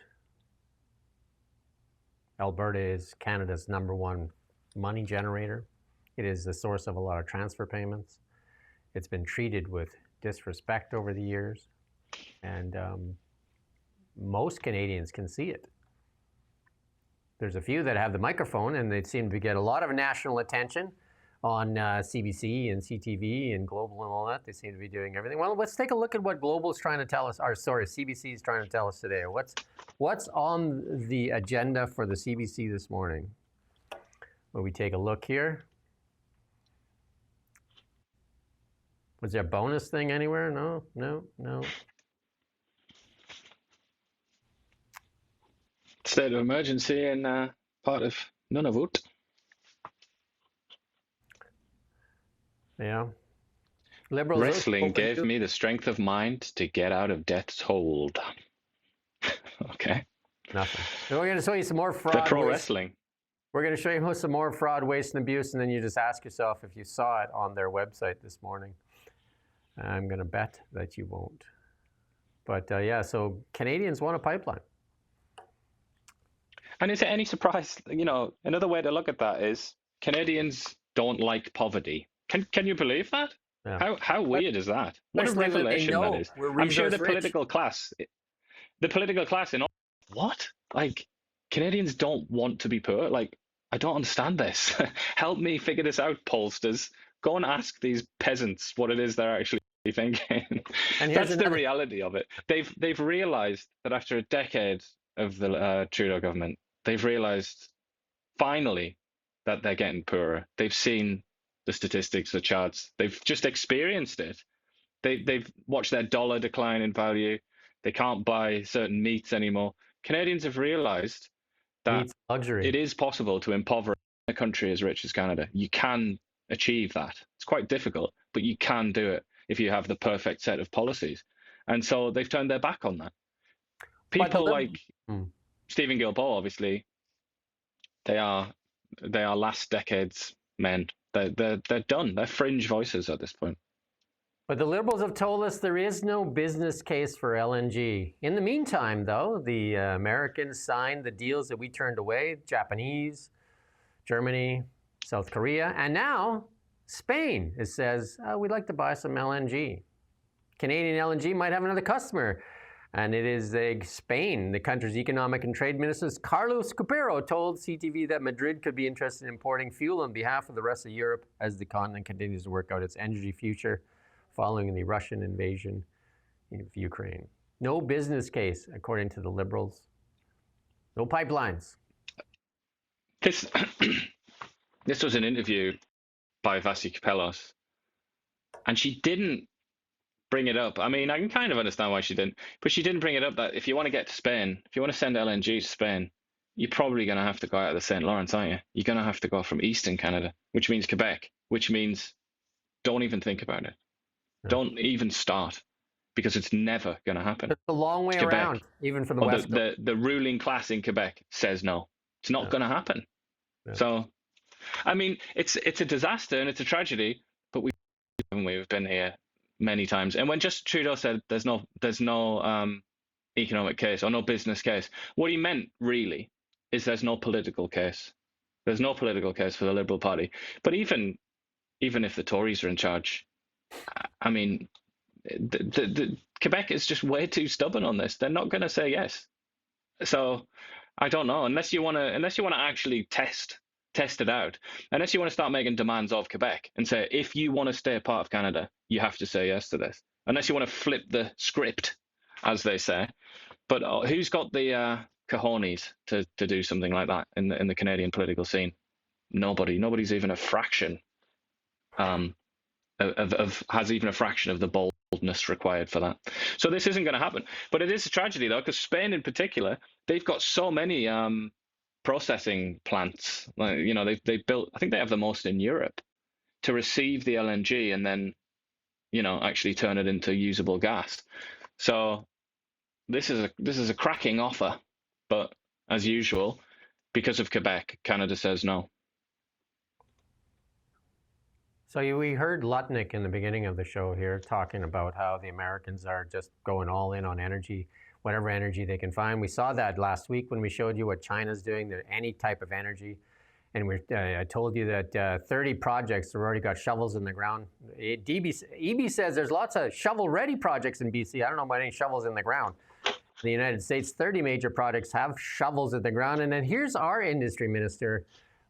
Alberta is Canada's #1 money generator. It is the source of a lot of transfer payments. It's been treated with disrespect over the years, and most Canadians can see it. There's a few that have the microphone, and they seem to get a lot of national attention on CBC and CTV and Global and all that. They seem to be doing everything. Well, let's take a look at what Global is trying to tell us, or sorry, CBC is trying to tell us today. What's on the agenda for the CBC this morning? Will we take a look here? Was there a bonus thing anywhere? No. State of emergency in part of Nunavut. Yeah. Liberals Wrestling gave me the strength of mind to get out of death's hold. Okay. Nothing. So we're going to show you some more fraud. The pro wrestling. We're going to show you some more fraud, waste, and abuse, and then you just ask yourself if you saw it on their website this morning. I'm going to bet that you won't. But yeah, so Canadians want a pipeline. And is it any surprise, you know, another way to look at that is Canadians don't like poverty. Can you believe that? Yeah. How weird is that? What a revelation that is. I'm sure the political class in all, what? Like, Canadians don't want to be poor? Like, I don't understand this. Help me figure this out, pollsters. Go and ask these peasants what it is they're actually thinking. And that's the reality of it. They've realized that after a decade of the Trudeau government, they've realized finally that they're getting poorer. They've seen the statistics, the charts. They've just experienced it. They've watched their dollar decline in value. They can't buy certain meats anymore. Canadians have realized that it is possible to impoverish a country as rich as Canada. You can achieve that. It's quite difficult, but you can do it if you have the perfect set of policies. And so they've turned their back on that. People like Stephen Guilbeault, obviously, they are last decade's men. They're done. They're fringe voices at this point. But the Liberals have told us there is no business case for LNG. In the meantime, though, the Americans signed the deals that we turned away, Japanese, Germany, South Korea, and now Spain. It says, we'd like to buy some LNG. Canadian LNG might have another customer. And it is Spain, the country's economic and trade minister, Carlos Cupero, told CTV that Madrid could be interested in importing fuel on behalf of the rest of Europe as the continent continues to work out its energy future following the Russian invasion of Ukraine. No business case, according to the Liberals. No pipelines. This was an interview by Vasi Kapelos, and she didn't bring it up. I mean, I can kind of understand why she didn't, but she didn't bring it up that if you want to get to Spain, if you want to send LNG to Spain, you're probably going to have to go out of the St. Lawrence, aren't you? You're going to have to go from Eastern Canada, which means Quebec, which means don't even think about it. No. Don't even start, because it's never going to happen. It's a long way around, even for the West. The ruling class in Quebec says no. It's not going to happen. No. So, I mean, it's a disaster and it's a tragedy, but we've been here many times. And when Justin Trudeau said there's no economic case or no business case, what he meant really is there's no political case. There's no political case for the Liberal Party. But even if the Tories are in charge, I mean, the Quebec is just way too stubborn on this. They're not going to say yes. So I don't know. Unless you want to actually test it out, unless you want to start making demands of Quebec and say, if you want to stay a part of Canada, you have to say yes to this. Unless you want to flip the script, as they say. But who's got the cojones to do something like that in the Canadian political scene? Nobody. Nobody's even a fraction has even a fraction of the boldness required for that. So this isn't going to happen. But it is a tragedy, though, because Spain in particular, they've got so many processing plants. Like, you know, they've built, I think they have the most in Europe, to receive the LNG and then, you know, actually turn it into usable gas. So this is a cracking offer, but as usual, because of Quebec, Canada says no. So we heard Lutnick in the beginning of the show here talking about how the Americans are just going all in on energy, whatever energy they can find. We saw that last week when we showed you what China's doing, any type of energy. And I told you that 30 projects have already got shovels in the ground. EB says there's lots of shovel-ready projects in BC. I don't know about any shovels in the ground. In the United States, 30 major projects have shovels at the ground. And then here's our industry minister.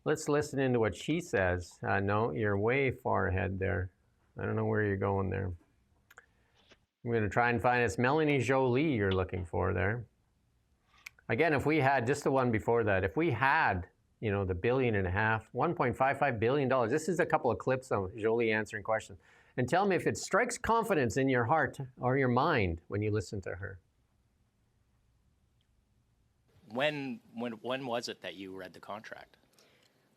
Let's listen into what she says. No, you're way far ahead there. I don't know where you're going there. I'm going to try and find it's Melanie Joly you're looking for there. Again, if we had just the one before that, if we had, you know, the $1.5 billion, $1.55 billion. This is a couple of clips of Joly answering questions. And tell me if it strikes confidence in your heart or your mind when you listen to her. When was it that you read the contract?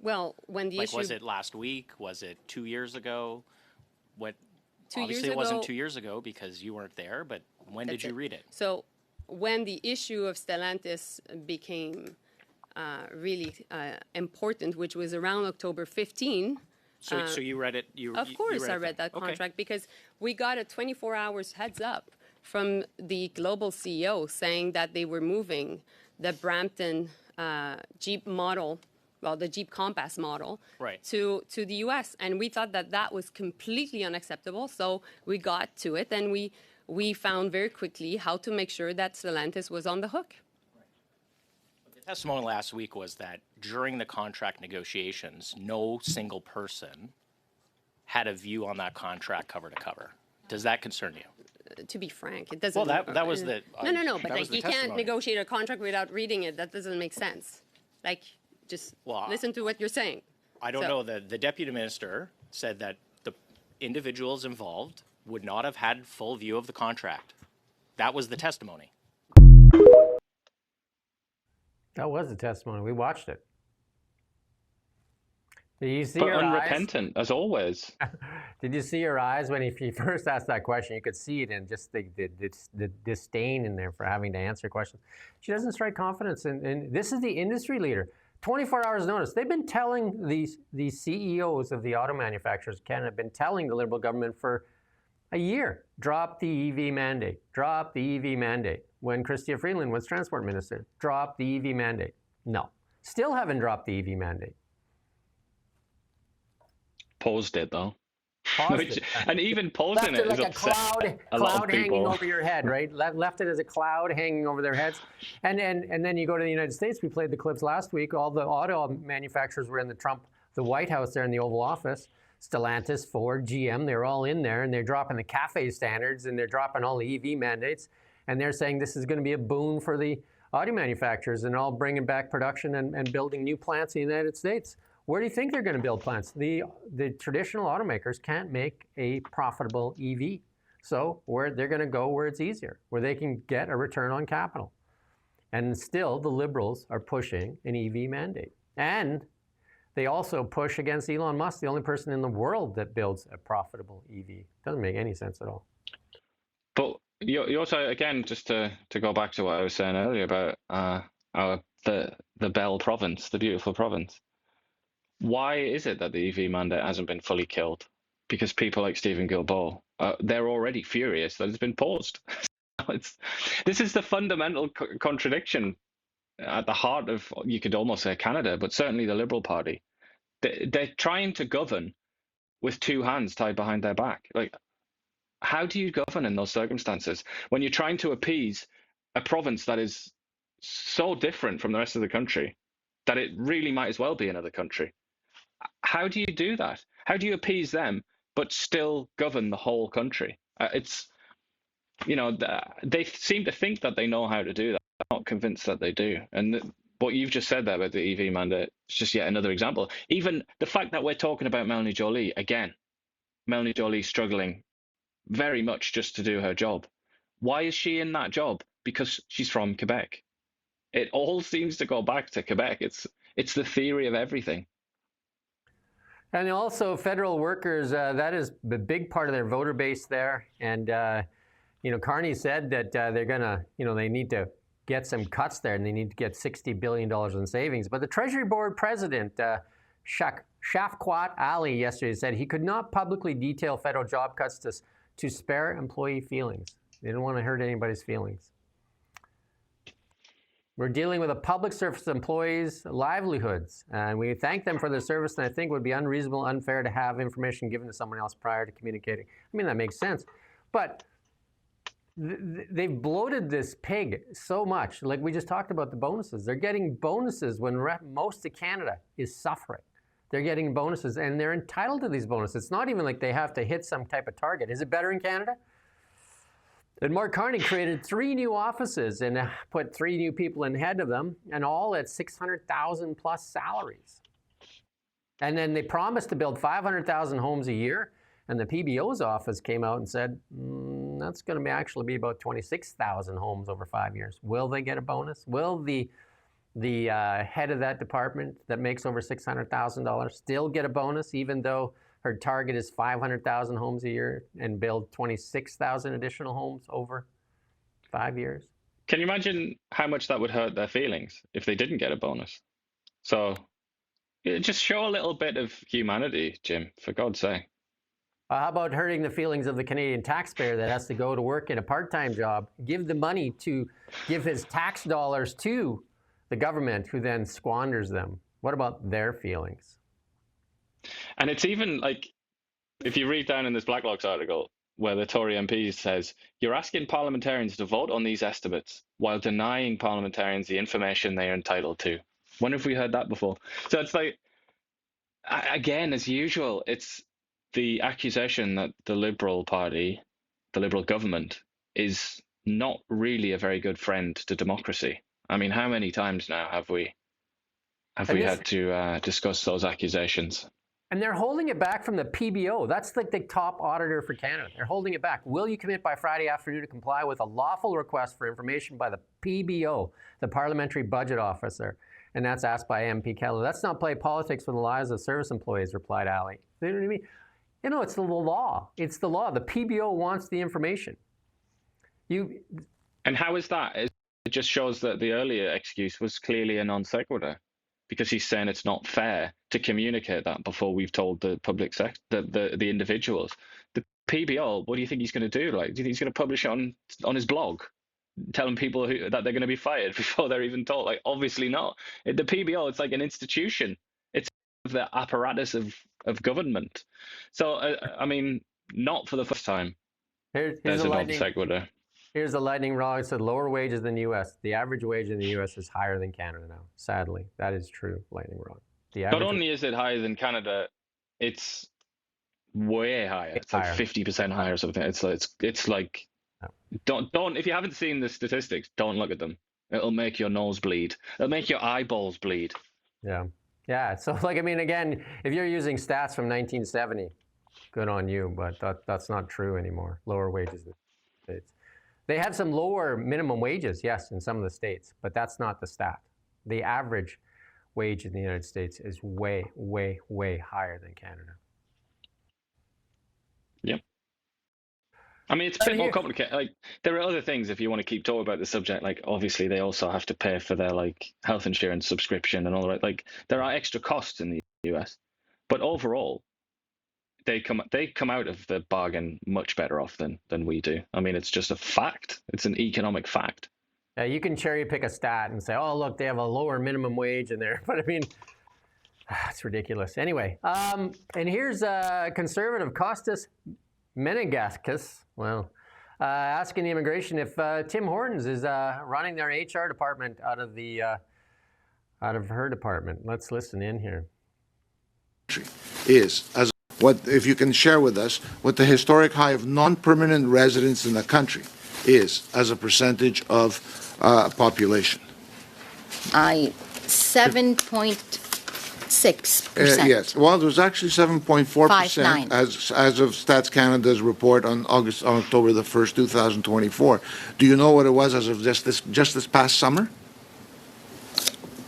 Well, when the issue... was it last week? Was it 2 years ago? What? 2 years Obviously, ago, it wasn't 2 years ago because you weren't there, but when did you read it? So when the issue of Stellantis became really important, which was around October 15... So you read it? Of course I read that contract because we got a 24 hours heads up from the global CEO saying that they were moving the Brampton Jeep model, well, the Jeep Compass model, to the U.S. And we thought that that was completely unacceptable. So we got to it, and we found very quickly how to make sure that Stellantis was on the hook. The testimony last week was that during the contract negotiations, no single person had a view on that contract cover to cover. Does that concern you? To be frank, it doesn't. Well, that was the... No, but like, you can't negotiate a contract without reading it. That doesn't make sense. Like, just listen to what you're saying. I don't know. The deputy minister said that the individuals involved would not have had full view of the contract. That was the testimony. That was the testimony. We watched it. Did you see but her unrepentant, eyes? As always. Did you see her eyes when he first asked that question? You could see it in just the disdain in there for having to answer questions. She doesn't strike confidence. And this is the industry leader. 24 hours notice. They've been telling the CEOs of the auto manufacturers, Canada, have been telling the Liberal government for a year, drop the EV mandate, drop the EV mandate. When Chrystia Freeland was transport minister, drop the EV mandate. No, still haven't dropped the EV mandate. Paused it though. Paused it. And even pausing it like is a upset cloud hanging over your head, right? Left it as a cloud hanging over their heads. And then you go to the United States. We played the clips last week. All the auto manufacturers were in the White House there in the Oval Office. Stellantis, Ford, GM, they're all in there, and they're dropping the CAFE standards, and they're dropping all the EV mandates. And they're saying this is going to be a boon for the auto manufacturers and all bringing back production and building new plants in the United States. Where do you think they're going to build plants? The traditional automakers can't make a profitable EV. So they're going to go where it's easier, where they can get a return on capital. And still, the Liberals are pushing an EV mandate. And they also push against Elon Musk, the only person in the world that builds a profitable EV. Doesn't make any sense at all. But you also, again, just to go back to what I was saying earlier about the Bell province, the beautiful province. Why is it that the EV mandate hasn't been fully killed? Because people like Stephen Guilbeault, they're already furious that it's been paused. This is the fundamental contradiction at the heart of, you could almost say Canada, but certainly the Liberal Party. They're trying to govern with two hands tied behind their back. Like, how do you govern in those circumstances when you're trying to appease a province that is so different from the rest of the country that it really might as well be another country? How do you do that? How do you appease them but still govern the whole country? It's, you know, they seem to think that they know how to do that. I'm not convinced that they do. And what you've just said there about the EV mandate is just yet another example. Even the fact that we're talking about Melanie Joly again, Melanie Joly struggling very much just to do her job. Why is she in that job? Because she's from Quebec. It all seems to go back to Quebec. It's the theory of everything. And also federal workers, that is a big part of their voter base there. And, you know, Carney said that they're going to, you know, they need to get some cuts there and they need to get $60 billion in savings. But the Treasury Board president, Shafqat Ali, yesterday said he could not publicly detail federal job cuts to spare employee feelings. They didn't want to hurt anybody's feelings. We're dealing with a public service employees' livelihoods, and we thank them for their service, and I think it would be unreasonable, unfair to have information given to someone else prior to communicating. I mean, that makes sense. But they've bloated this pig so much. Like we just talked about the bonuses. They're getting bonuses when most of Canada is suffering. They're getting bonuses, and they're entitled to these bonuses. It's not even like they have to hit some type of target. Is it better in Canada? And Mark Carney created 3 new offices and put 3 new people in head of them, and all at $600,000 plus salaries. And then they promised to build 500,000 homes a year, and the PBO's office came out and said, that's going to actually be about 26,000 homes over 5 years. Will they get a bonus? Will the head of that department that makes over $600,000 still get a bonus, even though her target is 500,000 homes a year and build 26,000 additional homes over 5 years? Can you imagine how much that would hurt their feelings if they didn't get a bonus? So just show a little bit of humanity, Jim, for God's sake. How about hurting the feelings of the Canadian taxpayer that has to go to work in a part-time job, give the money to give his tax dollars to the government, who then squanders them? What about their feelings? And it's even like, if you read down in this Blacklock's article, where the Tory MP says, you're asking parliamentarians to vote on these estimates while denying parliamentarians the information they are entitled to. When have we heard that before? So it's like, again, as usual, it's the accusation that the Liberal Party, the Liberal government, is not really a very good friend to democracy. I mean, how many times now have we had to discuss those accusations? And they're holding it back from the PBO. That's like the top auditor for Canada. They're holding it back. Will you commit by Friday afternoon to comply with a lawful request for information by the PBO, the Parliamentary Budget Officer? And that's asked by MP Keller. Let's not play politics with the lives of service employees, replied Ali. You know what I mean? You know, it's the law. It's the law. The PBO wants the information. And how is that? It just shows that the earlier excuse was clearly a non sequitur, because he's saying it's not fair to communicate that before we've told the public sector, the individuals. The PBO, what do you think he's going to do? Like, do you think he's going to publish it on his blog, telling people that they're going to be fired before they're even told? Like, obviously not. The PBO, it's like an institution. It's the apparatus of government. So, I mean, not for the first time. Here's there's a non sequitur. Here's the lightning rod. It said lower wages than the U.S. The average wage in the U.S. is higher than Canada now. Sadly, that is true, lightning rod. Not only is it higher than Canada, it's way higher. It's like 50% higher or something. It's like, don't if you haven't seen the statistics, don't look at them. It'll make your nose bleed. It'll make your eyeballs bleed. Yeah. So, like, I mean, again, if you're using stats from 1970, good on you, but that's not true anymore. Lower wages in the States. They have some lower minimum wages, yes, in some of the states, but that's not the stat. The average wage in the United States is way, way, way higher than Canada. Yep. I mean, it's a bit more complicated. Like, there are other things if you want to keep talking about the subject. Like, obviously, they also have to pay for their like health insurance subscription and all that. Like, there are extra costs in the US, but overall, they come out of the bargain much better off than we do. I mean, it's just a fact. It's an economic fact. You can cherry pick a stat and say, oh, look, they have a lower minimum wage in there. But I mean, it's ridiculous. Anyway, and here's conservative Costas Menegaskis, well, asking the immigration if Tim Hortons is running their HR department out of her department. Let's listen in here. Is as what if you can share with us what the historic high of non-permanent residents in the country is as a percentage of population? 7.6%. Yes. Well, it was actually 7.4% as of Stats Canada's report on October the 1st, 2024. Do you know what it was as of just this past summer?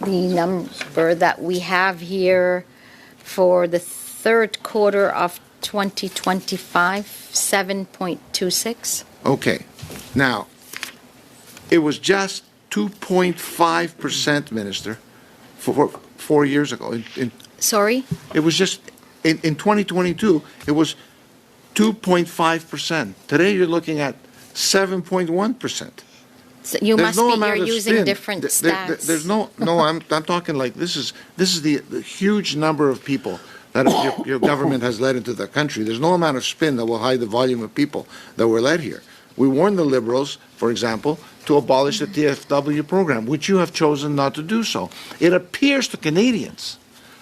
The number that we have here for the third quarter of 2025, 7.26. Okay. Now, it was just 2.5%, Minister, for 4 years ago. Sorry? It was just, in 2022, it was 2.5%. Today, you're looking at 7.1%. So you must be, you're using different stats. There's no, I'm talking like this is the huge number of people that your government has led into the country. There's no amount of spin that will hide the volume of people that were led here. We warned the Liberals, for example, to abolish the TFW program, which you have chosen not to do so. It appears to Canadians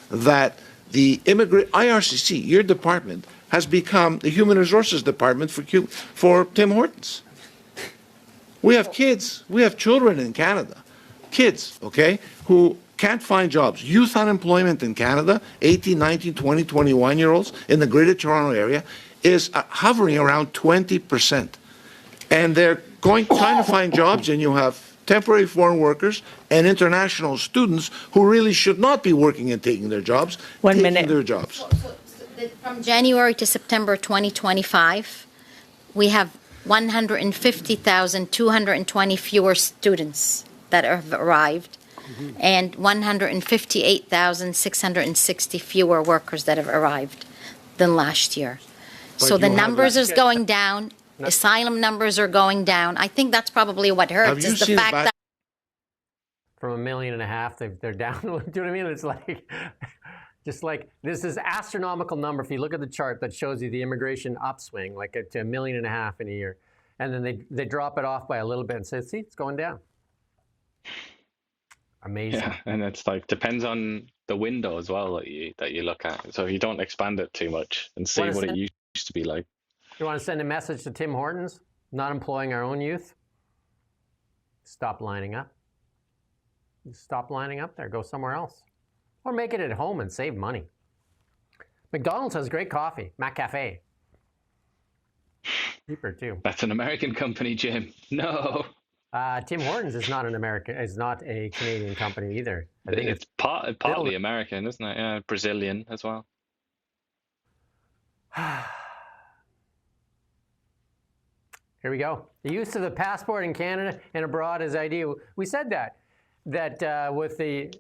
that the IRCC, your department, has become the Human Resources Department for Tim Hortons. We have kids, we have children in Canada, kids, okay, who can't find jobs. Youth unemployment in Canada, 18, 19, 20, 21-year-olds in the Greater Toronto Area is hovering around 20%. And they're trying to find jobs, and you have temporary foreign workers and international students who really should not be working and taking their jobs, their jobs. So from January to September 2025, we have 150,220 fewer students that have arrived, and 158,660 fewer workers that have arrived than last year. So the numbers is going down. Asylum numbers are going down. I think that's probably what hurts, is the fact that from 1.5 million, they're down. Do you know what I mean? It's like, just like, this is astronomical number. If you look at the chart that shows you the immigration upswing, like to 1.5 million in a year, and then they drop it off by a little bit and say, see, it's going down. Amazing. Yeah, and it's like, depends on the window as well that you look at. So if you don't expand it too much and see what it used to be like. You want to send a message to Tim Hortons, not employing our own youth? Stop lining up. Stop lining up there. Go somewhere else. Or make it at home and save money. McDonald's has great coffee. McCafe. Cheaper too. That's an American company, Jim. No. Tim Hortons is not a Canadian company either. I think it's partly American, isn't it? Yeah, Brazilian as well. Here we go. The use of the passport in Canada and abroad is ideal. We said that with the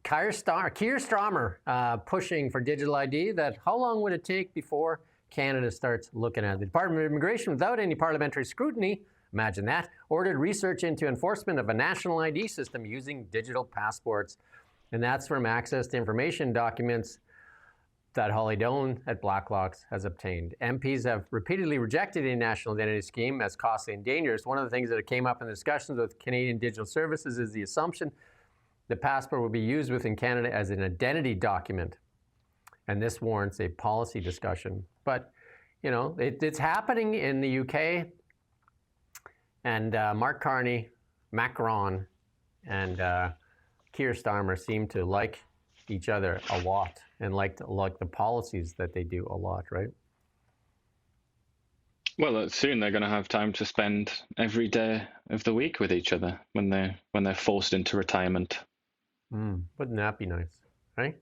Keir Starmer pushing for digital ID, that how long would it take before Canada starts looking at it? The Department of Immigration, without any parliamentary scrutiny, imagine that, ordered research into enforcement of a national ID system using digital passports. And that's from access to information documents that Holly Doan at Blacklocks has obtained. MPs have repeatedly rejected a national identity scheme as costly and dangerous. One of the things that came up in the discussions with Canadian Digital Services is the assumption the passport will be used within Canada as an identity document. And this warrants a policy discussion. But, you know, it's happening in the UK. And Mark Carney, Macron, and Keir Starmer seem to like each other a lot and like the policies that they do a lot, right? Well, soon they're going to have time to spend every day of the week with each other when they're forced into retirement. Wouldn't that be nice, right?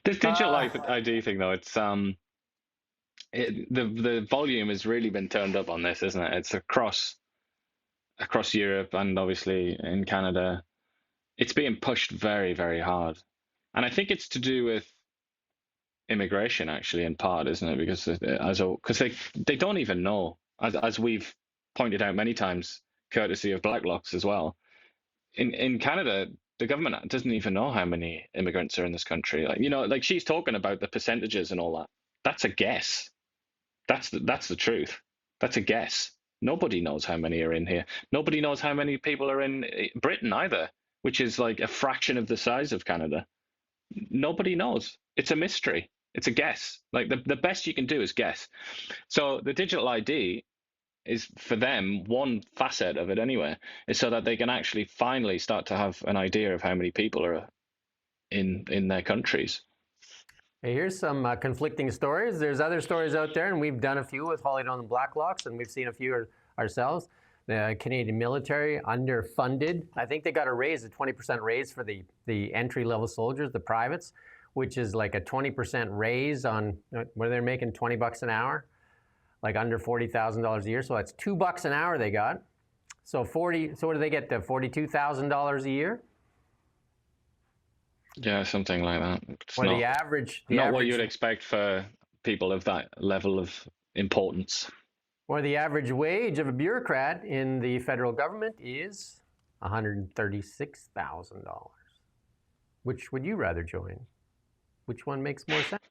This digital ID thing, though, it's the volume has really been turned up on this, isn't it? It's across Europe and obviously in Canada. It's being pushed very, very hard. And I think it's to do with immigration, actually, in part, isn't it? Because they don't even know, as we've pointed out many times, courtesy of Blacklocks as well. In Canada, the government doesn't even know how many immigrants are in this country. Like, you know, like she's talking about the percentages and all that. That's a guess. That's the truth. That's a guess. Nobody knows how many are in here. Nobody knows how many people are in Britain either, which is like a fraction of the size of Canada. Nobody knows. It's a mystery. It's a guess. Like the best you can do is guess. So the digital ID is, for them, one facet of it anyway, is so that they can actually finally start to have an idea of how many people are in their countries. Hey, here's some conflicting stories. There's other stories out there, and we've done a few with Holly Down and Blacklocks, and we've seen a few ourselves. The Canadian military underfunded. I think they got a raise, a 20% raise for the entry-level soldiers, the privates, which is like a 20% raise on where they're making $20 an hour, like under $40,000 a year. So that's $2 an hour they got. So what do they get? The $42,000 a year? Yeah, something like that. It's or not, the average. Not what you'd expect for people of that level of importance. Or the average wage of a bureaucrat in the federal government is $136,000. Which would you rather join? Which one makes more sense?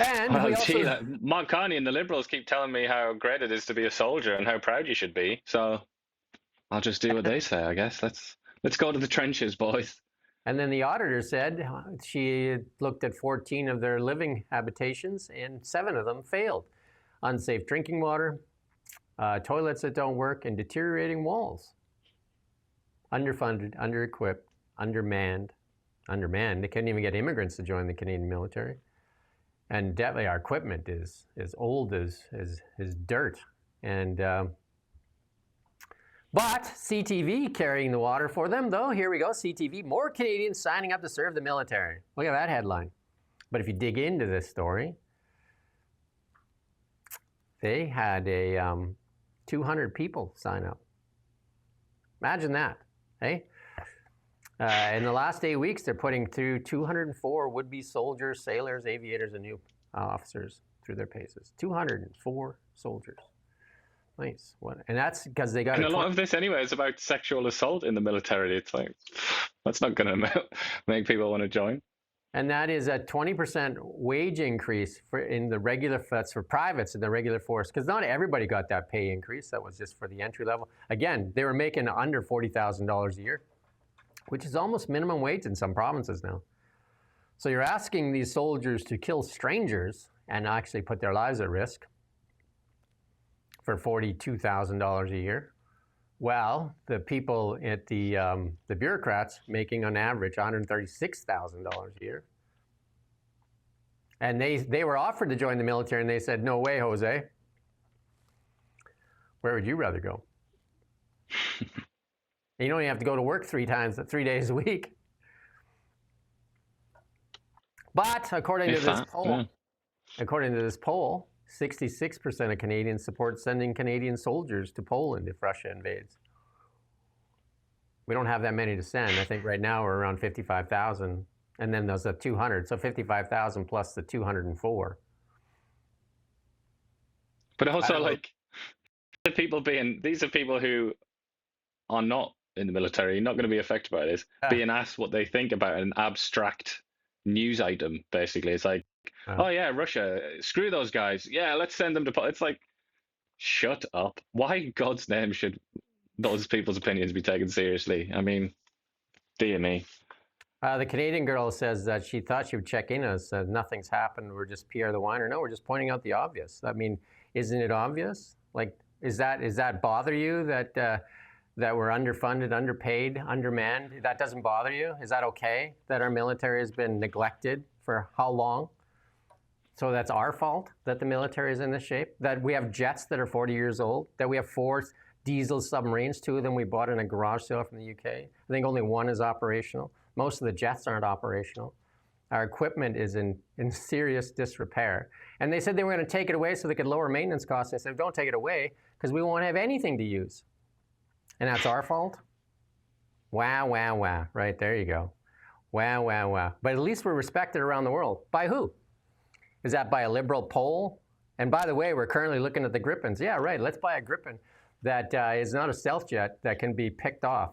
And well, we also... Mark Carney and the Liberals keep telling me how great it is to be a soldier and how proud you should be. So I'll just do what they say, I guess. Let's go to the trenches, boys. And then the auditor said she looked at 14 of their living habitations, and 7 of them failed. Unsafe drinking water, toilets that don't work, and deteriorating walls. Underfunded, under-equipped, undermanned. They couldn't even get immigrants to join the Canadian military. And definitely our equipment is as old as dirt. And but CTV carrying the water for them, though. Here we go, CTV. More Canadians signing up to serve the military. Look at that headline. But if you dig into this story, they had 200 people sign up. Imagine that, hey? In the last 8 weeks, they're putting through 204 would-be soldiers, sailors, aviators, and new officers through their paces. 204 soldiers. Nice. And that's because they got. And a lot of this anyway is about sexual assault in the military. It's like, that's not going to make people want to join. And that is a 20% wage increase in the regular, that's for privates in the regular force, because not everybody got that pay increase. That was just for the entry level. Again, they were making under $40,000 a year, which is almost minimum wage in some provinces now. So you're asking these soldiers to kill strangers and actually put their lives at risk for $42,000 a year. Well, the people at the bureaucrats making on average $136,000 a year. And they were offered to join the military, and they said, no way, Jose. Where would you rather go? You don't even have to go to work 3 days a week. But according to this poll, 66% of Canadians support sending Canadian soldiers to Poland if Russia invades. We don't have that many to send. I think right now we're around 55,000, and then there's a 200, so 55,000 plus the 204. But also, like, these are people who are not in the military, not going to be affected by this, being asked what they think about an abstract news item, basically. It's like, oh yeah, Russia, screw those guys. Yeah, let's send them to... It's like, shut up. Why in God's name should those people's opinions be taken seriously? I mean, dear me. The Canadian girl says that she thought she would check in us. Nothing's happened. We're just Pierre the Whiner. No, we're just pointing out the obvious. I mean, isn't it obvious? Like, is that bother you that we're underfunded, underpaid, undermanned? That doesn't bother you? Is that okay that our military has been neglected for how long? So that's our fault that the military is in this shape? That we have jets that are 40 years old? That we have 4 diesel submarines, 2 of them we bought in a garage sale from the UK? I think only 1 is operational. Most of the jets aren't operational. Our equipment is in serious disrepair. And they said they were going to take it away so they could lower maintenance costs. I said, don't take it away because we won't have anything to use. And that's our fault? Wow, wow, wow. Right, there you go. Wow, wow, wow. But at least we're respected around the world. By who? Is that by a Liberal poll? And by the way, we're currently looking at the Gripens. Yeah, right, let's buy a Gripen. that is not a stealth jet that can be picked off.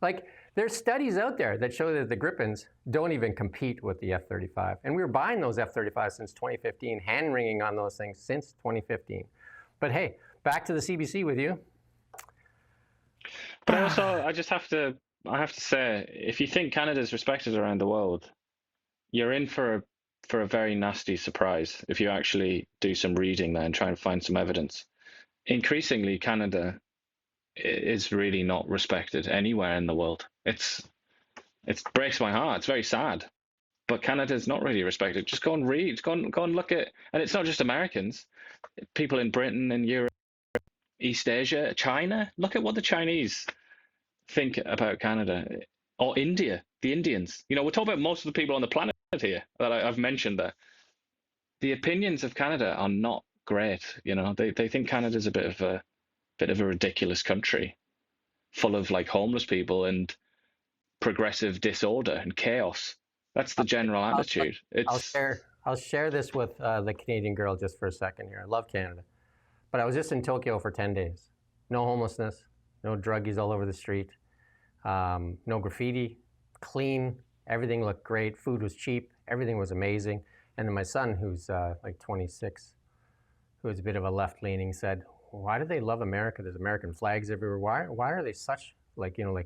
Like, there's studies out there that show that the Gripens don't even compete with the F-35. And we were buying those F-35 since 2015, hand-wringing on those things since 2015. But hey, back to the CBC with you. But also, I have to say, if you think Canada's respected around the world, you're in for a very nasty surprise if you actually do some reading there and try and find some evidence. Increasingly, Canada is really not respected anywhere in the world. It breaks my heart. It's very sad. But Canada's not really respected. Just go and read. Go and look at, and it's not just Americans. People in Britain and Europe, East Asia, China. Look at what the Chinese think about Canada, or India, the Indians. You know, we're talking about most of the people on the planet here that I've mentioned there. The opinions of Canada are not great. You know, they think Canada's a bit of a ridiculous country, full of like homeless people and progressive disorder and chaos. That's the general attitude. I'll share this with the Canadian girl just for a second here. I love Canada, but I was just in Tokyo for 10 days. No homelessness, no druggies all over the street, no graffiti, clean. Everything looked great. Food was cheap. Everything was amazing. And then my son, who's like 26, who is a bit of a left-leaning, said, "Why do they love America? There's American flags everywhere. Why are they such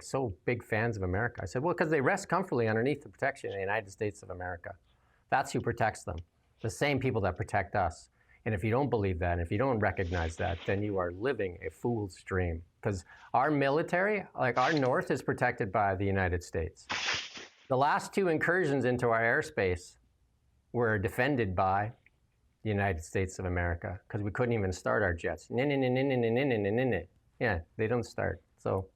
so big fans of America?" I said, "Well, because they rest comfortably underneath the protection of the United States of America. That's who protects them. The same people that protect us. And if you don't believe that, and if you don't recognize that, then you are living a fool's dream. Because our military, like our North, is protected by the United States. The last 2 incursions into our airspace were defended by the United States of America because we couldn't even start our jets. Yeah, they don't start. So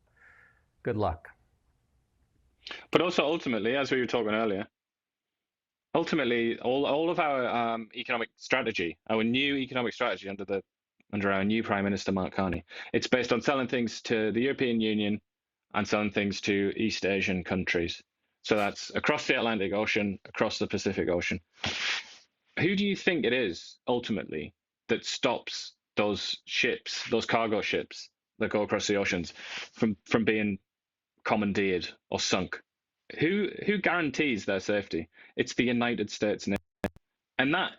good luck." But also, ultimately, as we were talking earlier, all of our economic strategy, our new economic strategy under our new Prime Minister, Mark Carney, it's based on selling things to the European Union and selling things to East Asian countries. So that's across the Atlantic Ocean, across the Pacific Ocean. Who do you think it is, ultimately, that stops those ships, those cargo ships that go across the oceans from being commandeered or sunk? Who guarantees their safety? It's the United States Navy. And that,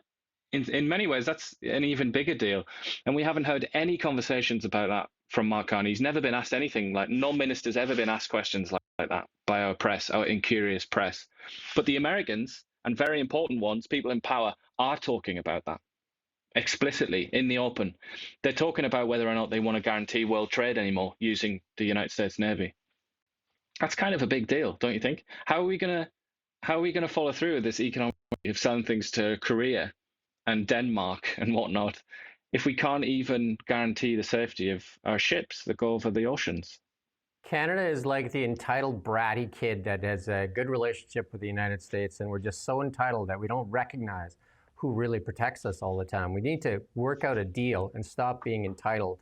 in many ways, that's an even bigger deal. And we haven't heard any conversations about that from Mark Carney. He's never been asked anything like, no minister's ever been asked questions like that by our press, our incurious press. But the Americans, and very important ones, people in power, are talking about that explicitly in the open. They're talking about whether or not they want to guarantee world trade anymore using the United States Navy. That's kind of a big deal, don't you think? How are we gonna follow through with this economic of selling things to Korea and Denmark and whatnot if we can't even guarantee the safety of our ships that go over the oceans? Canada is like the entitled bratty kid that has a good relationship with the United States, and we're just so entitled that we don't recognize who really protects us all the time. We need to work out a deal and stop being entitled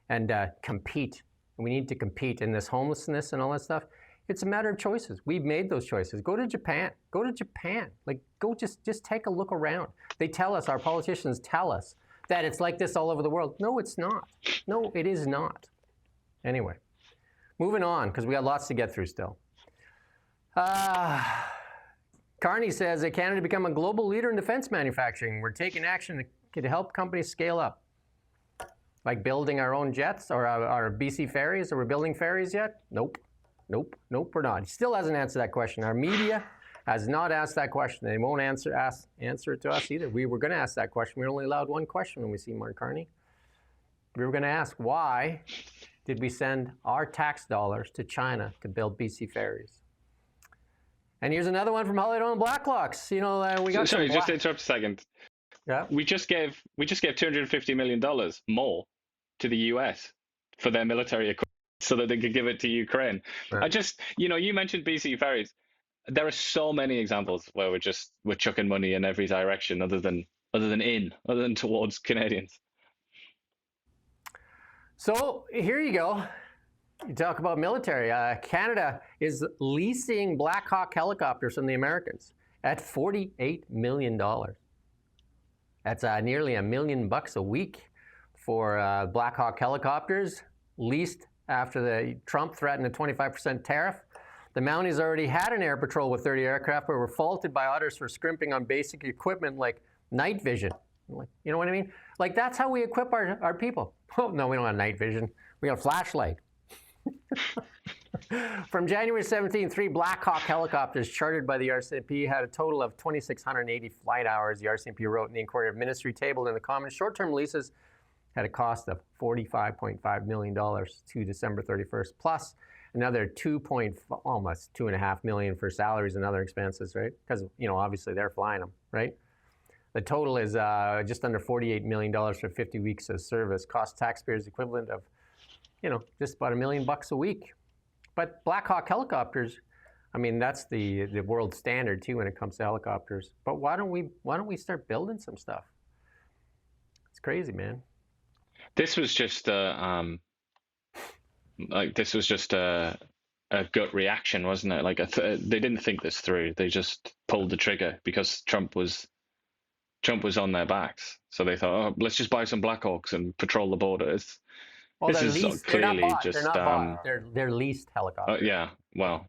and compete. We need to compete in this homelessness and all that stuff. It's a matter of choices. We've made those choices. Go to Japan. Go to Japan. Like, go just take a look around. They tell us, our politicians tell us, that it's like this all over the world. No, it's not. No, it is not. Anyway, moving on, because we got lots to get through still. Carney says that Canada become a global leader in defense manufacturing. We're taking action to help companies scale up. Like building our own jets or our BC ferries. Are we building ferries yet? Nope. Nope, we're not. He still hasn't answered that question. Our media has not asked that question. They won't answer it to us either. We were going to ask that question. We were only allowed one question when we see Mark Carney. We were going to ask, why did we send our tax dollars to China to build BC ferries? And here's another one from Holiday Home Blacklocks. You know, we got. Sorry, just to interrupt a second. Yeah. We just gave $250 million more to the US for their military equipment, so that they could give it to Ukraine. Right. You mentioned BC ferries. There are so many examples where we're chucking money in every direction other than towards Canadians. So here you go. You talk about military. Canada is leasing Black Hawk helicopters from the Americans at $48 million. That's nearly $1 million a week for Black Hawk helicopters. leased after the Trump threatened a 25% tariff. The Mounties already had an air patrol with 30 aircraft, but were faulted by others for scrimping on basic equipment like night vision. You know what I mean? Like, that's how we equip our people. Oh, no, we don't have night vision. We got a flashlight. From January 17, 3 Black Hawk helicopters chartered by the RCMP had a total of 2,680 flight hours, the RCMP wrote in the Inquiry of Ministry tabled in the Commons. Short-term leases had a cost of $45.5 million to December 31st, plus another almost $2.5 million for salaries and other expenses, right? Because, you know, obviously they're flying them, right? The total is just under $48 million for 50 weeks of service, cost taxpayers equivalent of, you know, just about $1 million a week. But Black Hawk helicopters, I mean, that's the world standard too when it comes to helicopters. But why don't we start building some stuff? It's crazy, man. This was just a gut reaction, wasn't it? Like they didn't think this through. They just pulled the trigger because Trump was on their backs. So they thought, oh, let's just buy some Black Hawks and patrol the border. Well, this is leased. clearly just they're not bought. They're leased helicopters. Yeah, well,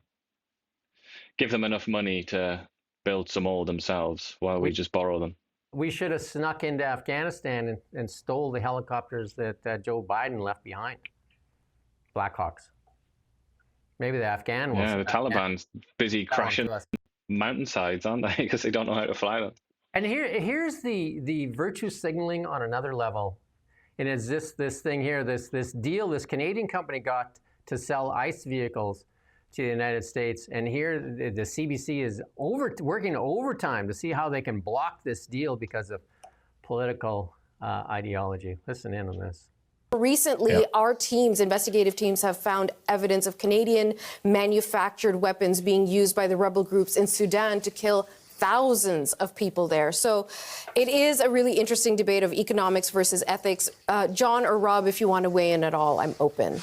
give them enough money to build some more themselves while we just borrow them. We should have snuck into Afghanistan and stole the helicopters that Joe Biden left behind. Black Hawks. Maybe the Afghan will. Yeah, the Taliban's busy crashing mountainsides, aren't they? Because they don't know how to fly them. And here's the virtue signaling on another level. And it's this thing here, this deal this Canadian company got to sell ICE vehicles to the United States. And here the CBC is working overtime to see how they can block this deal because of political ideology. Listen in on this. Recently, our investigative teams, have found evidence of Canadian manufactured weapons being used by the rebel groups in Sudan to kill thousands of people there. So it is a really interesting debate of economics versus ethics. John or Rob, if you want to weigh in at all, I'm open.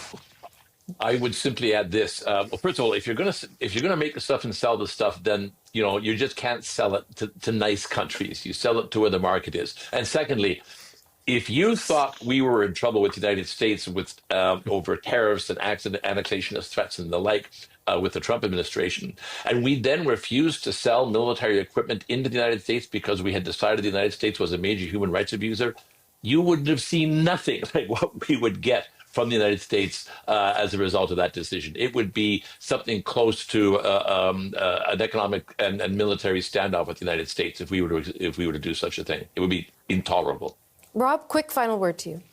I would simply add this. Well, first of all, if you're gonna make the stuff and sell the stuff, then you just can't sell it to nice countries. You sell it to where the market is. And secondly, if you thought we were in trouble with the United States with over tariffs and annexationist threats and the like with the Trump administration, and we then refused to sell military equipment into the United States because we had decided the United States was a major human rights abuser, you would have seen nothing like what we would get from the United States as a result of that decision. It would be something close to an economic and military standoff with the United States if we were to do such a thing. It would be intolerable. Rob, quick final word to you.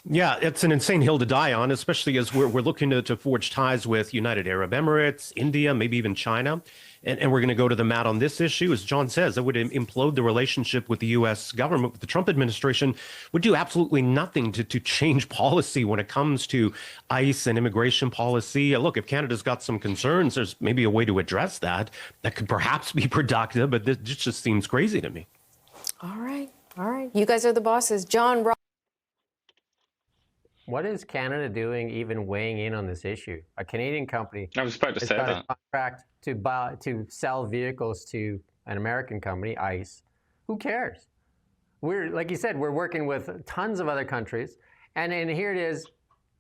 Yeah, it's an insane hill to die on, especially as we're looking to forge ties with United Arab Emirates, India, maybe even China. And we're going to go to the mat on this issue. As John says, that would implode the relationship with the U.S. government. With the Trump administration would do absolutely nothing to change policy when it comes to ICE and immigration policy. Look, if Canada's got some concerns, there's maybe a way to address that could perhaps be productive, but this just seems crazy to me. All right. You guys are the bosses. John, Rob. What is Canada doing even weighing in on this issue? A Canadian company I was about to say got that. a contract to sell vehicles to an American company, ICE. Who cares? We're, like you said, we're working with tons of other countries. And here it is.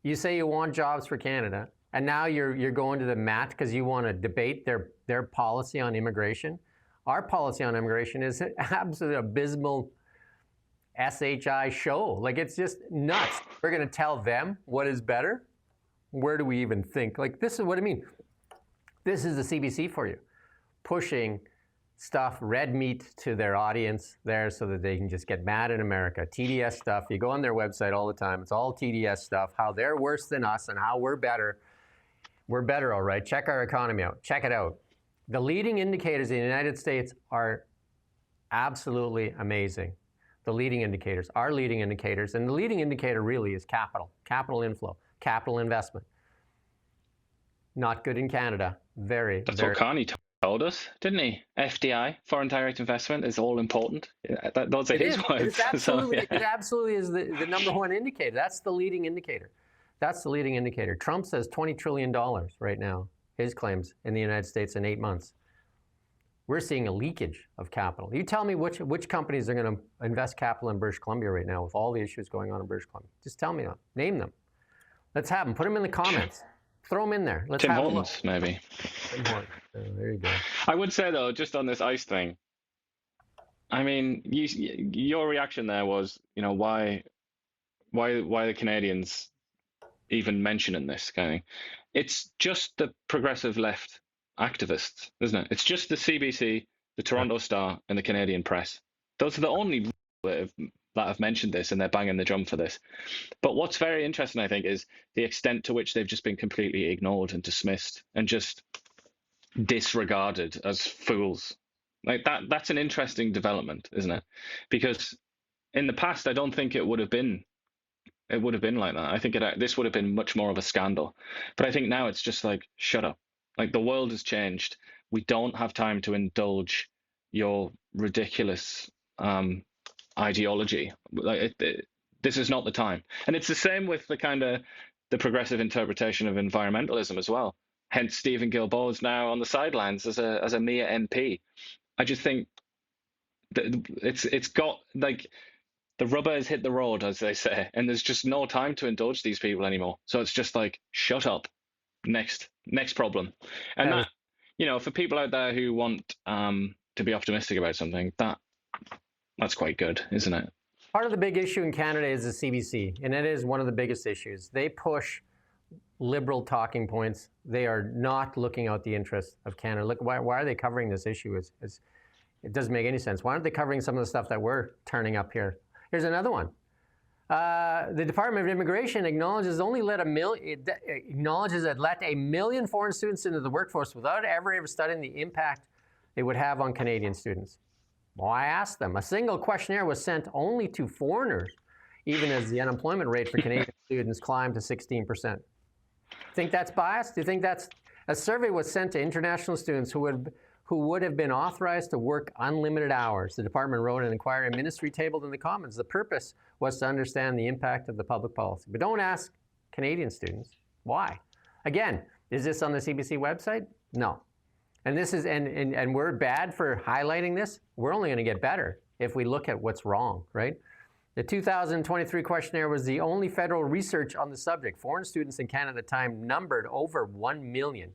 You say you want jobs for Canada, and now you're going to the mat because you want to debate their policy on immigration. Our policy on immigration is an absolutely abysmal SHI show. Like, it's just nuts. We're going to tell them what is better. Where do we even think? Like, this is what I mean. This is the CBC for you, pushing stuff, red meat to their audience there so that they can just get mad in America. TDS stuff. You go on their website all the time. It's all TDS stuff, how they're worse than us and how we're better. We're better, all right. Check our economy out. Check it out. The leading indicators in the United States are absolutely amazing. The leading indicators, our leading indicators, and the leading indicator really is capital inflow, capital investment. Not good in Canada. That's what Carney told us, didn't he? FDI, foreign direct investment, is all important. Those are his words. It absolutely is the number one indicator. That's the leading indicator. That's the leading indicator. Trump says $20 trillion right now, his claims in the United States in 8 months. We're seeing a leakage of capital. You tell me which companies are going to invest capital in British Columbia right now with all the issues going on in British Columbia. Just tell me them. Name them. Let's have them. Put them in the comments. Throw them in there. Let's Tim have Hortons, maybe. Tim Hortons. Oh, there you go. I would say though, just on this ICE thing, I mean, your reaction there was, why the Canadians even mentioning this kind of thing? It's just the progressive left activists, isn't it? It's just the CBC, the Toronto Star, and the Canadian Press. Those are the only that have mentioned this, and they're banging the drum for this. But what's very interesting, I think, is the extent to which they've just been completely ignored and dismissed and just disregarded as fools. Like that's an interesting development, isn't it? Because in the past, I don't think it would have been like that. I think this would have been much more of a scandal. But I think now it's just like, shut up. Like, the world has changed. We don't have time to indulge your ridiculous ideology. Like, this is not the time. And it's the same with the progressive interpretation of environmentalism as well. Hence, Stephen Guilbeault's now on the sidelines as a mere MP. I just think that it's got, like, the rubber has hit the road, as they say, and there's just no time to indulge these people anymore. So it's just like, shut up. Next problem. And that, for people out there who want to be optimistic about something, that's quite good, isn't it? Part of the big issue in Canada is the CBC, and it is one of the biggest issues. They push liberal talking points. They are not looking out the interests of Canada. Look, why are they covering this issue? It doesn't make any sense. Why aren't they covering some of the stuff that we're turning up here? Here's another one. The Department of Immigration acknowledges it let a million foreign students into the workforce without ever studying the impact it would have on Canadian students. Well, I asked them. A single questionnaire was sent only to foreigners, even as the unemployment rate for Canadian students climbed to 16%. Think that's biased? Do you think that's... A survey was sent to international students who would have been authorized to work unlimited hours. The department wrote an inquiry ministry tabled in the Commons. The purpose was to understand the impact of the public policy. But don't ask Canadian students. Why? Again, is this on the CBC website? No. And this is and we're bad for highlighting this. We're only going to get better if we look at what's wrong, right? The 2023 questionnaire was the only federal research on the subject. Foreign students in Canada at the time numbered over 1 million.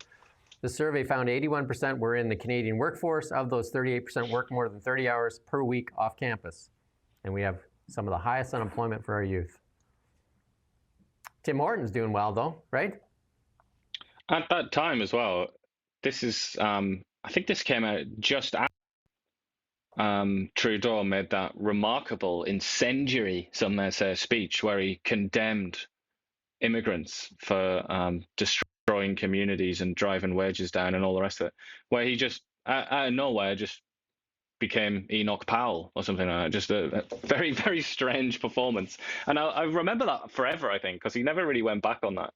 The survey found 81% were in the Canadian workforce. Of those, 38% work more than 30 hours per week off campus. And we have some of the highest unemployment for our youth. Tim Hortons doing well, though, right? At that time as well, this is, I think this came out just after Trudeau made that remarkable, incendiary, some may say, speech where he condemned immigrants for destroying communities and driving wages down and all the rest of it, where he just, out of nowhere, just became Enoch Powell or something like that. Just a very, very strange performance. And I remember that forever, I think, because he never really went back on that.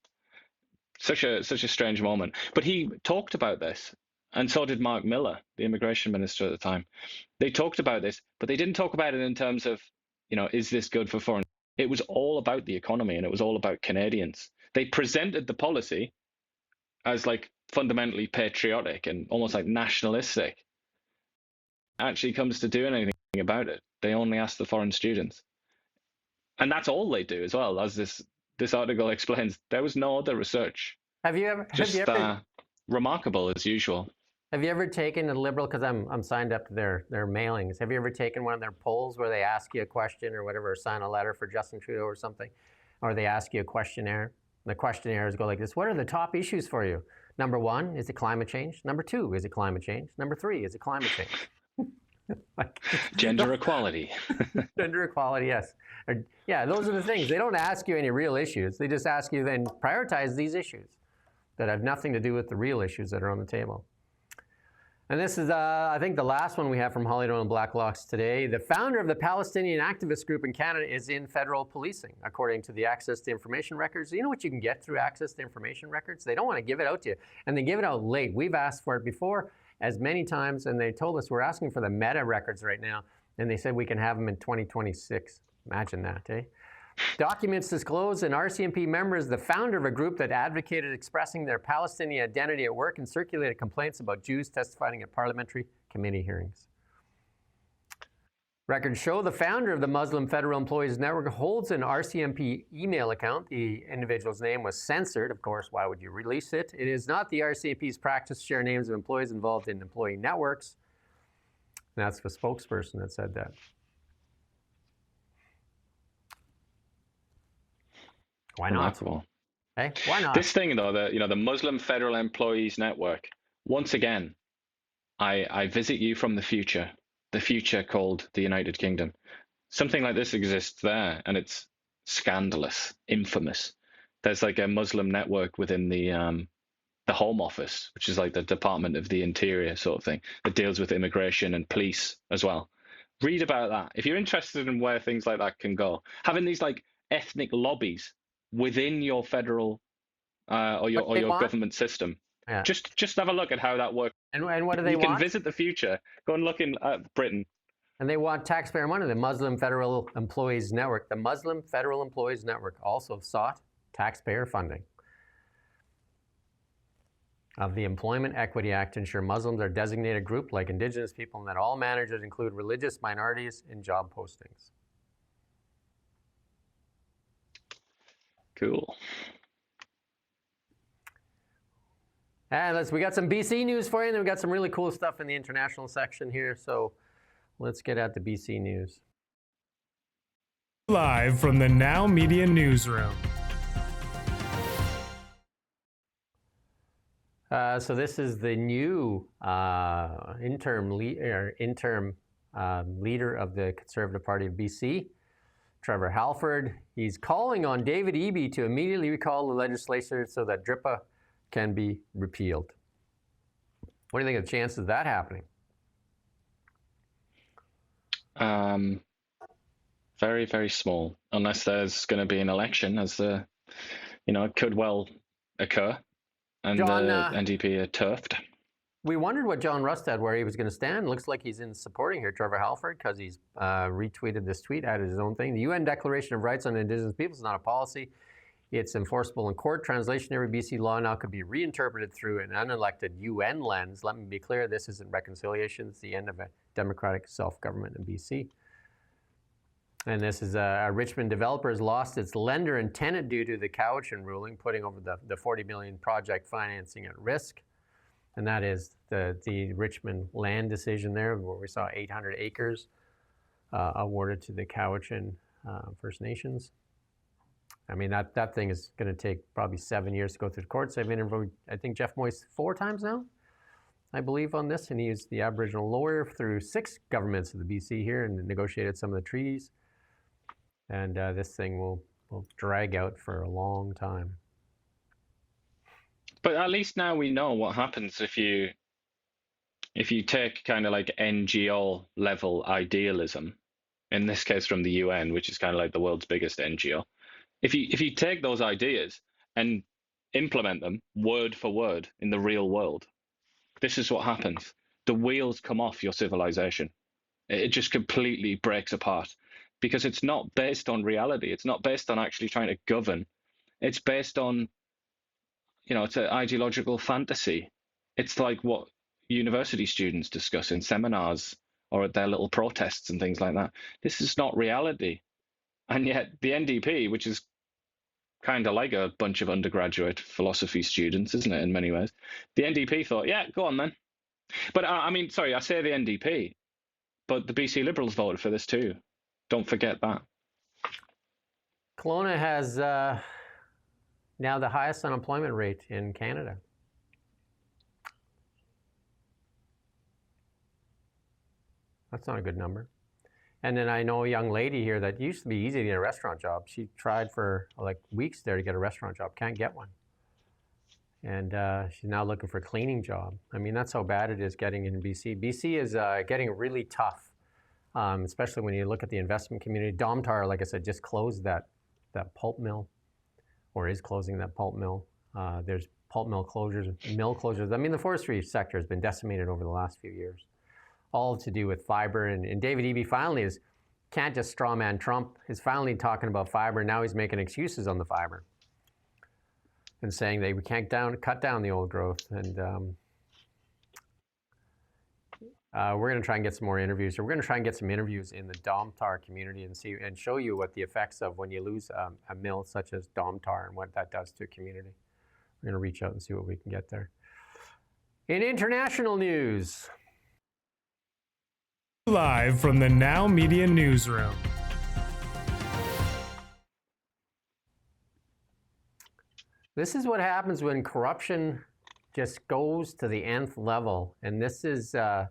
Such a strange moment. But he talked about this, and so did Mark Miller, the immigration minister at the time. They talked about this, but they didn't talk about it in terms of, is this good for foreign? It was all about the economy, and it was all about Canadians. They presented the policy as like fundamentally patriotic and almost like nationalistic. Actually comes to doing anything about it. They only ask the foreign students. And that's all they do as well, as this article explains. There was no other research. Have you ever remarkable as usual. Have you ever taken a Liberal, because I'm signed up to their mailings, have you ever taken one of their polls where they ask you a question or whatever, or sign a letter for Justin Trudeau or something, or they ask you a questionnaire? The questionnaires go like this: what are the top issues for you? Number 1, is it climate change? Number 2, is it climate change? Number 3, is it climate change? Gender equality. Gender equality, yes. Yeah, those are the things. They don't ask you any real issues. They just ask you then prioritize these issues that have nothing to do with the real issues that are on the table. And this is, I think, the last one we have from Holydown and Blacklocks today. The founder of the Palestinian activist group in Canada is in federal policing, according to the Access to Information Records. You know what you can get through Access to Information Records? They don't want to give it out to you, and they give it out late. We've asked for it before as many times, and they told us we're asking for the meta records right now, and they said we can have them in 2026. Imagine that, eh? Documents disclosed an RCMP member is the founder of a group that advocated expressing their Palestinian identity at work and circulated complaints about Jews testifying at parliamentary committee hearings. Records show the founder of the Muslim Federal Employees Network holds an RCMP email account. The individual's name was censored. Of course, why would you release it? It is not the RCMP's practice to share names of employees involved in employee networks. And that's the spokesperson that said that. Why not? Remarkable. Hey, why not? This thing, though, the Muslim Federal Employees Network, once again, I visit you from the future called the United Kingdom. Something like this exists there, and it's scandalous, infamous. There's like a Muslim network within the Home Office, which is like the Department of the Interior sort of thing, that deals with immigration and police as well. Read about that. If you're interested in where things like that can go, having these like ethnic lobbies within your federal or your government system. Yeah. Just have a look at how that works. And what do they want? You can visit the future. Go and look at Britain. And they want taxpayer money. The Muslim Federal Employees Network. The Muslim Federal Employees Network also sought taxpayer funding of the Employment Equity Act to ensure Muslims are a designated group like Indigenous people and that all managers include religious minorities in job postings. Cool. And we got some BC news for you, and then we got some really cool stuff in the international section here. So let's get at the BC news. Live from the Now Media Newsroom. So this is the new interim leader of the Conservative Party of BC, Trevor Halford. He's calling on David Eby to immediately recall the legislature so that DRIPA can be repealed. What do you think of the chances of that happening? Very, very small, unless there's going to be an election, as it could well occur, and John, the NDP are turfed. We wondered what John Rust had, where he was going to stand. Looks like he's in supporting here, Trevor Halford, because he's retweeted this tweet, added his own thing. The UN Declaration of Rights on Indigenous Peoples is not a policy. It's enforceable in court. Translationary BC law now could be reinterpreted through an unelected UN lens. Let me be clear, this isn't reconciliation. It's the end of a democratic self-government in BC. And this is a Richmond developer has lost its lender and tenant due to the Cowichan ruling, putting over the $40 million project financing at risk. And that is the Richmond land decision there, where we saw 800 acres awarded to the Cowichan First Nations. I mean, that thing is going to take probably 7 years to go through the courts. I've interviewed, I think, Jeff Moyse 4 times now, I believe, on this. And he is the Aboriginal lawyer through 6 governments of the BC here and negotiated some of the treaties. And this thing will drag out for a long time. But at least now we know what happens if you take kind of like NGO level idealism, in this case from the UN, which is kind of like the world's biggest NGO. If you take those ideas and implement them word for word in the real world, this is what happens. The wheels come off your civilization. It just completely breaks apart because it's not based on reality. It's not based on actually trying to govern. It's based on, it's an ideological fantasy. It's like what university students discuss in seminars or at their little protests and things like that. This is not reality. And yet the NDP, which is kind of like a bunch of undergraduate philosophy students, isn't it, in many ways? The NDP thought, yeah, go on then. But I say the NDP, but the BC Liberals voted for this too. Don't forget that. Kelowna has now the highest unemployment rate in Canada. That's not a good number. And then I know a young lady here that used to be easy to get a restaurant job. She tried for like weeks there to get a restaurant job, can't get one. And she's now looking for a cleaning job. I mean, that's how bad it is getting in BC. BC is getting really tough, especially when you look at the investment community. Domtar, like I said, just closed that pulp mill, or is closing that pulp mill. There's pulp mill closures, mill closures. I mean, the forestry sector has been decimated over the last few years. All to do with fiber, and David Eby finally can't just strawman Trump. He's finally talking about fiber. Now he's making excuses on the fiber and saying that we can't cut down the old growth. And we're going to try and get some more interviews. We're going to try and get some interviews in the Domtar community and show you what the effects of when you lose a mill such as Domtar and what that does to a community. We're going to reach out and see what we can get there. In international news. Live from the Now Media Newsroom. This is what happens when corruption just goes to the nth level. And this is a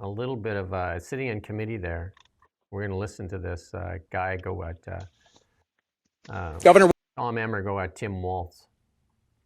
little bit of sitting in committee there. We're going to listen to this guy go at Governor Tom Emmer go at Tim Walz.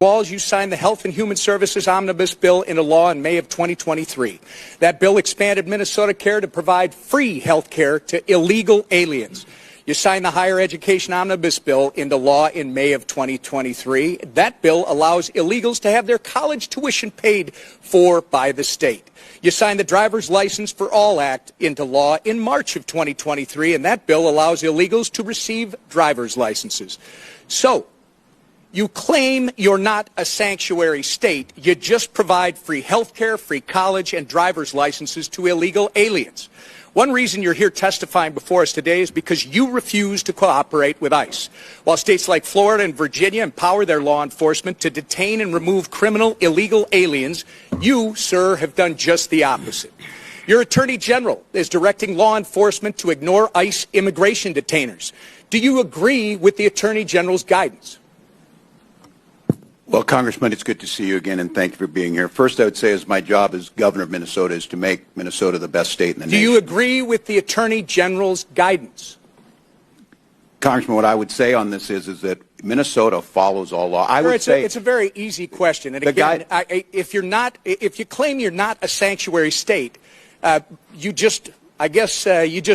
Walz, you signed the Health and Human Services Omnibus Bill into law in May of 2023. That bill expanded Minnesota Care to provide free health care to illegal aliens. You signed the Higher Education Omnibus Bill into law in May of 2023. That bill allows illegals to have their college tuition paid for by the state. You signed the Driver's License for All Act into law in March of 2023, and that bill allows illegals to receive driver's licenses. So, you claim you're not a sanctuary state. You just provide free health care, free college, and driver's licenses to illegal aliens. One reason you're here testifying before us today is because you refuse to cooperate with ICE. While states like Florida and Virginia empower their law enforcement to detain and remove criminal illegal aliens, you, sir, have done just the opposite. Your Attorney General is directing law enforcement to ignore ICE immigration detainers. Do you agree with the Attorney General's guidance? Well, Congressman, it's good to see you again, and thank you for being here. First, I would say as my job as governor of Minnesota is to make Minnesota the best state in the nation. Do you agree with the Attorney General's guidance? Congressman, what I would say on this is that Minnesota follows all law. I would say it's a very easy question. And again, if you claim you're not a sanctuary state, you just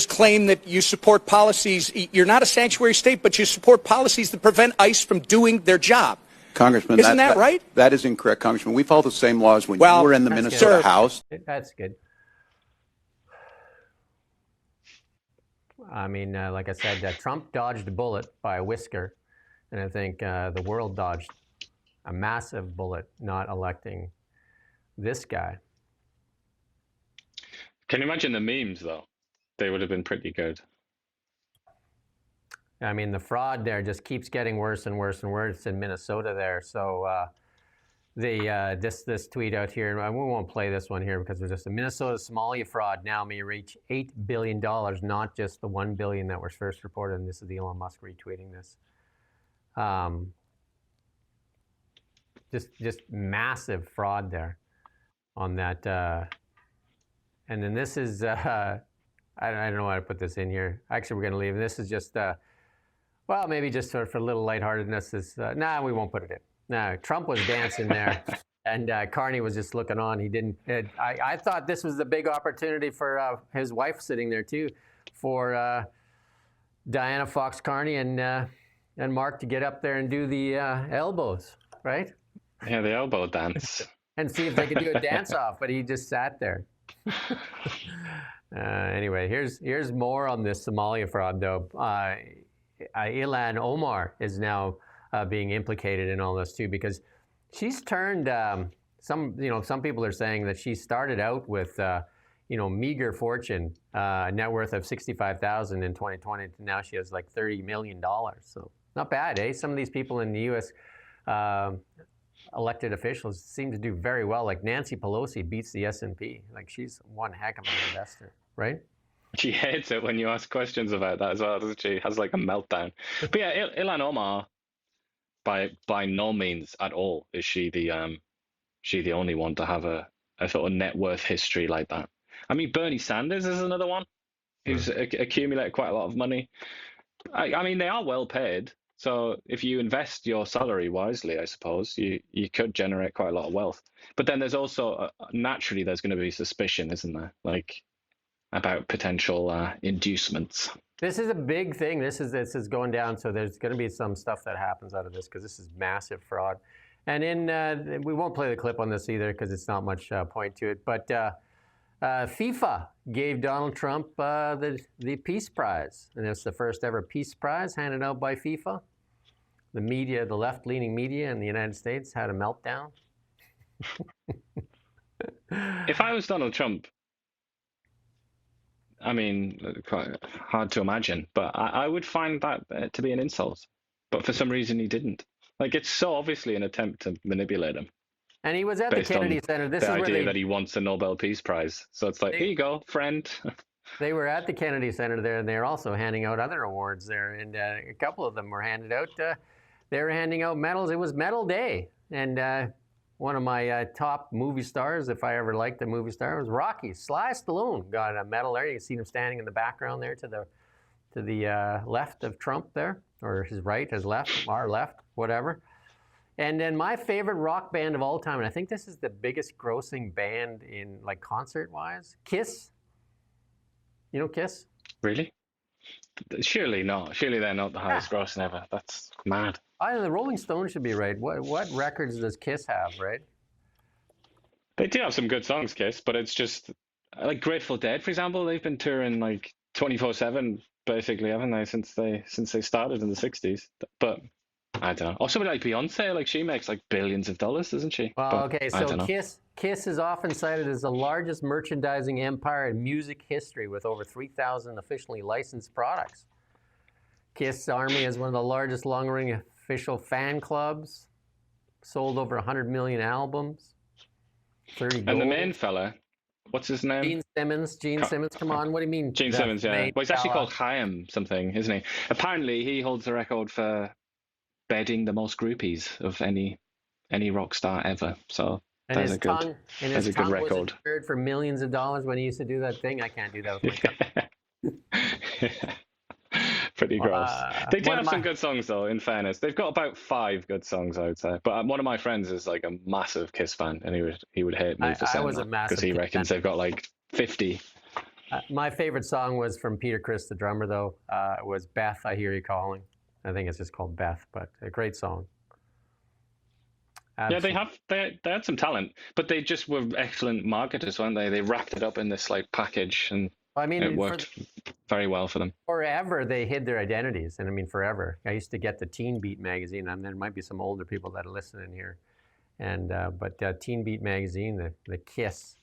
claim that you support policies. You're not a sanctuary state, but you support policies that prevent ICE from doing their job. Congressman, isn't that right? That is incorrect, Congressman. We follow the same laws when you were in the Minnesota House. That's good. I mean, like I said, Trump dodged a bullet by a whisker, and I think the world dodged a massive bullet not electing this guy. Can you imagine the memes, though? They would have been pretty good. I mean, the fraud there just keeps getting worse and worse and worse in Minnesota there. So this tweet out here, and we won't play this one here because there's just a Minnesota Somalia fraud now may reach $8 billion, not just the $1 billion that was first reported. And this is Elon Musk retweeting this. Just massive fraud there on that. And then this is, I don't know how to put this in here. Actually, we're going to leave. This is just, well, maybe just sort of for a little lightheartedness. Nah, we won't put it in. No, Trump was dancing there, and Carney was just looking on. He didn't. I thought this was the big opportunity for his wife sitting there too, for Diana Fox Carney and Mark to get up there and do the elbows, right? Yeah, the elbow dance. And see if they could do a dance off, but he just sat there. Anyway, here's more on this Somalia fraud, though. Ilan Omar is now being implicated in all this too, because she's turned some people are saying that she started out with meager fortune, net worth of $65,000 in 2020. Now she has like $30 million. So not bad, eh? Some of these people in the U.S. Elected officials seem to do very well. Like Nancy Pelosi beats the S&P. Like she's one heck of an investor, right? She hates it when you ask questions about that as well, doesn't she? Has like a meltdown. But yeah, Ilan Omar, by no means at all is she the only one to have a sort of net worth history like that. I mean, Bernie Sanders is another one who's accumulated quite a lot of money. I mean, they are well paid. So if you invest your salary wisely, I suppose, you could generate quite a lot of wealth. But then there's also, naturally, there's going to be suspicion, isn't there? Like, about potential inducements. This is a big thing. This is going down. So there's going to be some stuff that happens out of this because this is massive fraud. And we won't play the clip on this either because it's not much point to it. But FIFA gave Donald Trump the Peace Prize. And it's the first ever Peace Prize handed out by FIFA. The media, the left-leaning media in the United States had a meltdown. If I was Donald Trump, I mean, quite hard to imagine, but I would find that to be an insult. But for some reason, he didn't. Like, it's so obviously an attempt to manipulate him. And he was at the Kennedy Center. This the is where idea that he wants a Nobel Peace Prize. So it's like, here you go, friend. They were at the Kennedy Center there, and they were also handing out other awards there. And a couple of them were handed out. They were handing out medals. It was Medal Day. And one of my top movie stars, if I ever liked a movie star, was Rocky. Sly Stallone got a medal there. You can see him standing in the background there to the left of Trump there, or his right, his left, our left, whatever. And then my favorite rock band of all time, and I think this is the biggest grossing band in like concert-wise, Kiss. You know Kiss? Really? Surely not. Surely they're not the highest grossing ever. That's mad. The Rolling Stones should be right. What records does Kiss have, right? They do have some good songs, Kiss, but it's just like Grateful Dead, for example. They've been touring like 24/7, basically, haven't they, since they started in the 60s? But I don't know. Or somebody like Beyonce, like she makes like billions of dollars, doesn't she? Well, But okay, I so don't know. Kiss is often cited as the largest merchandising empire in music history with over 3,000 officially licensed products. Kiss Army is one of the largest long-running official fan clubs, sold over 100 million albums, 30 And the gold. main fella, what's his name? Gene Simmons, come on, what do you mean? Gene the Simmons, yeah. main Well, he's actually fella? called Chaim something, isn't he? Apparently, he holds the record for bedding the most groupies of any rock star ever. So And that's his a good, tongue, and that's his a good tongue was record. insured for millions of dollars when he used to do that thing. I can't do that with my tongue. Pretty gross. They do one have of some my- good songs, though, in fairness. They've got about 5 good songs, I would say. But one of my friends is like a massive Kiss fan, and he would hate me for I saying was a that massive because he Kiss reckons fan. they've got like 50. My favorite song was from Peter Criss, the drummer, though. It was Beth, I Hear You Calling. I think it's just called Beth, but a great song. Yeah, they had some talent, but they just were excellent marketers, weren't they? They wrapped it up in this like package, and I mean, it worked very well for them. Forever they hid their identities, and I mean forever. I used to get the Teen Beat magazine, and there might be some older people that are listening here, and but Teen Beat magazine, the Kiss.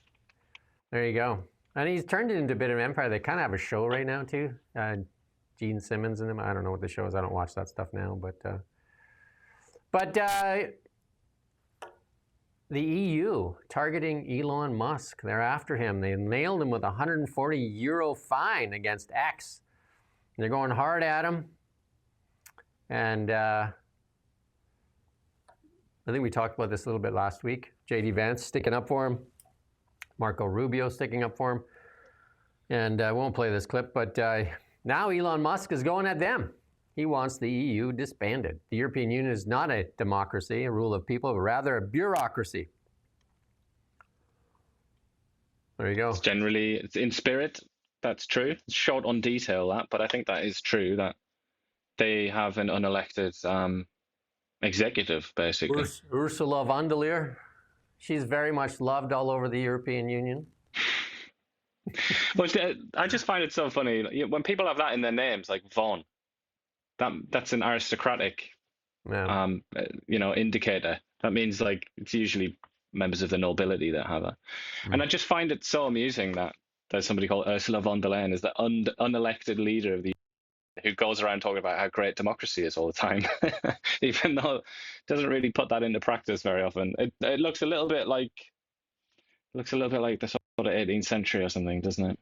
There you go. And he's turned it into a bit of an empire. They kind of have a show right now too. Gene Simmons and them. I don't know what the show is. I don't watch that stuff now, but the EU targeting Elon Musk. They're after him. They nailed him with a €140 fine against X. They're going hard at him. And I think we talked about this a little bit last week. J.D. Vance sticking up for him. Marco Rubio sticking up for him. And I won't play this clip, but now Elon Musk is going at them. He wants the EU disbanded. The European Union is not a democracy, a rule of people, but rather a bureaucracy. There you go. It's generally, it's in spirit, that's true. It's short on detail, but I think that is true, that they have an unelected executive, basically. Ursula von der Leyen, she's very much loved all over the European Union. Well, I just find it so funny when people have that in their names, like Von. That's an aristocratic, indicator. That means like it's usually members of the nobility that have that. And I just find it so amusing that there's somebody called Ursula von der Leyen is the unelected leader of the who goes around talking about how great democracy is all the time, even though it doesn't really put that into practice very often. It looks a little bit like the sort of 18th century or something, doesn't it?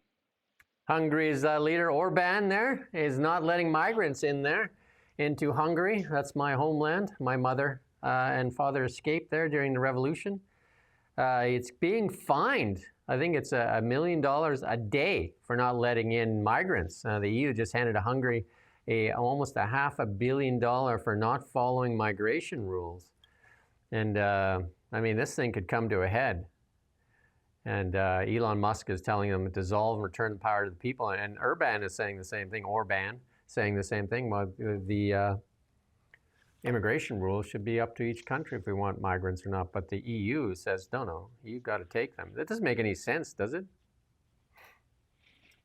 Hungary's leader Orbán there is not letting migrants in there into Hungary. That's my homeland. My mother and father escaped there during the revolution. It's being fined. I think it's $1 million a day for not letting in migrants. The EU just handed Hungary almost $500 million for not following migration rules. And I mean, this thing could come to a head. And Elon Musk is telling them to dissolve and return the power to the people. And Orbán is saying the same thing. Orbán saying the same thing. Well, the immigration rules should be up to each country if we want migrants or not. But the EU says, no, you've got to take them. That doesn't make any sense, does it?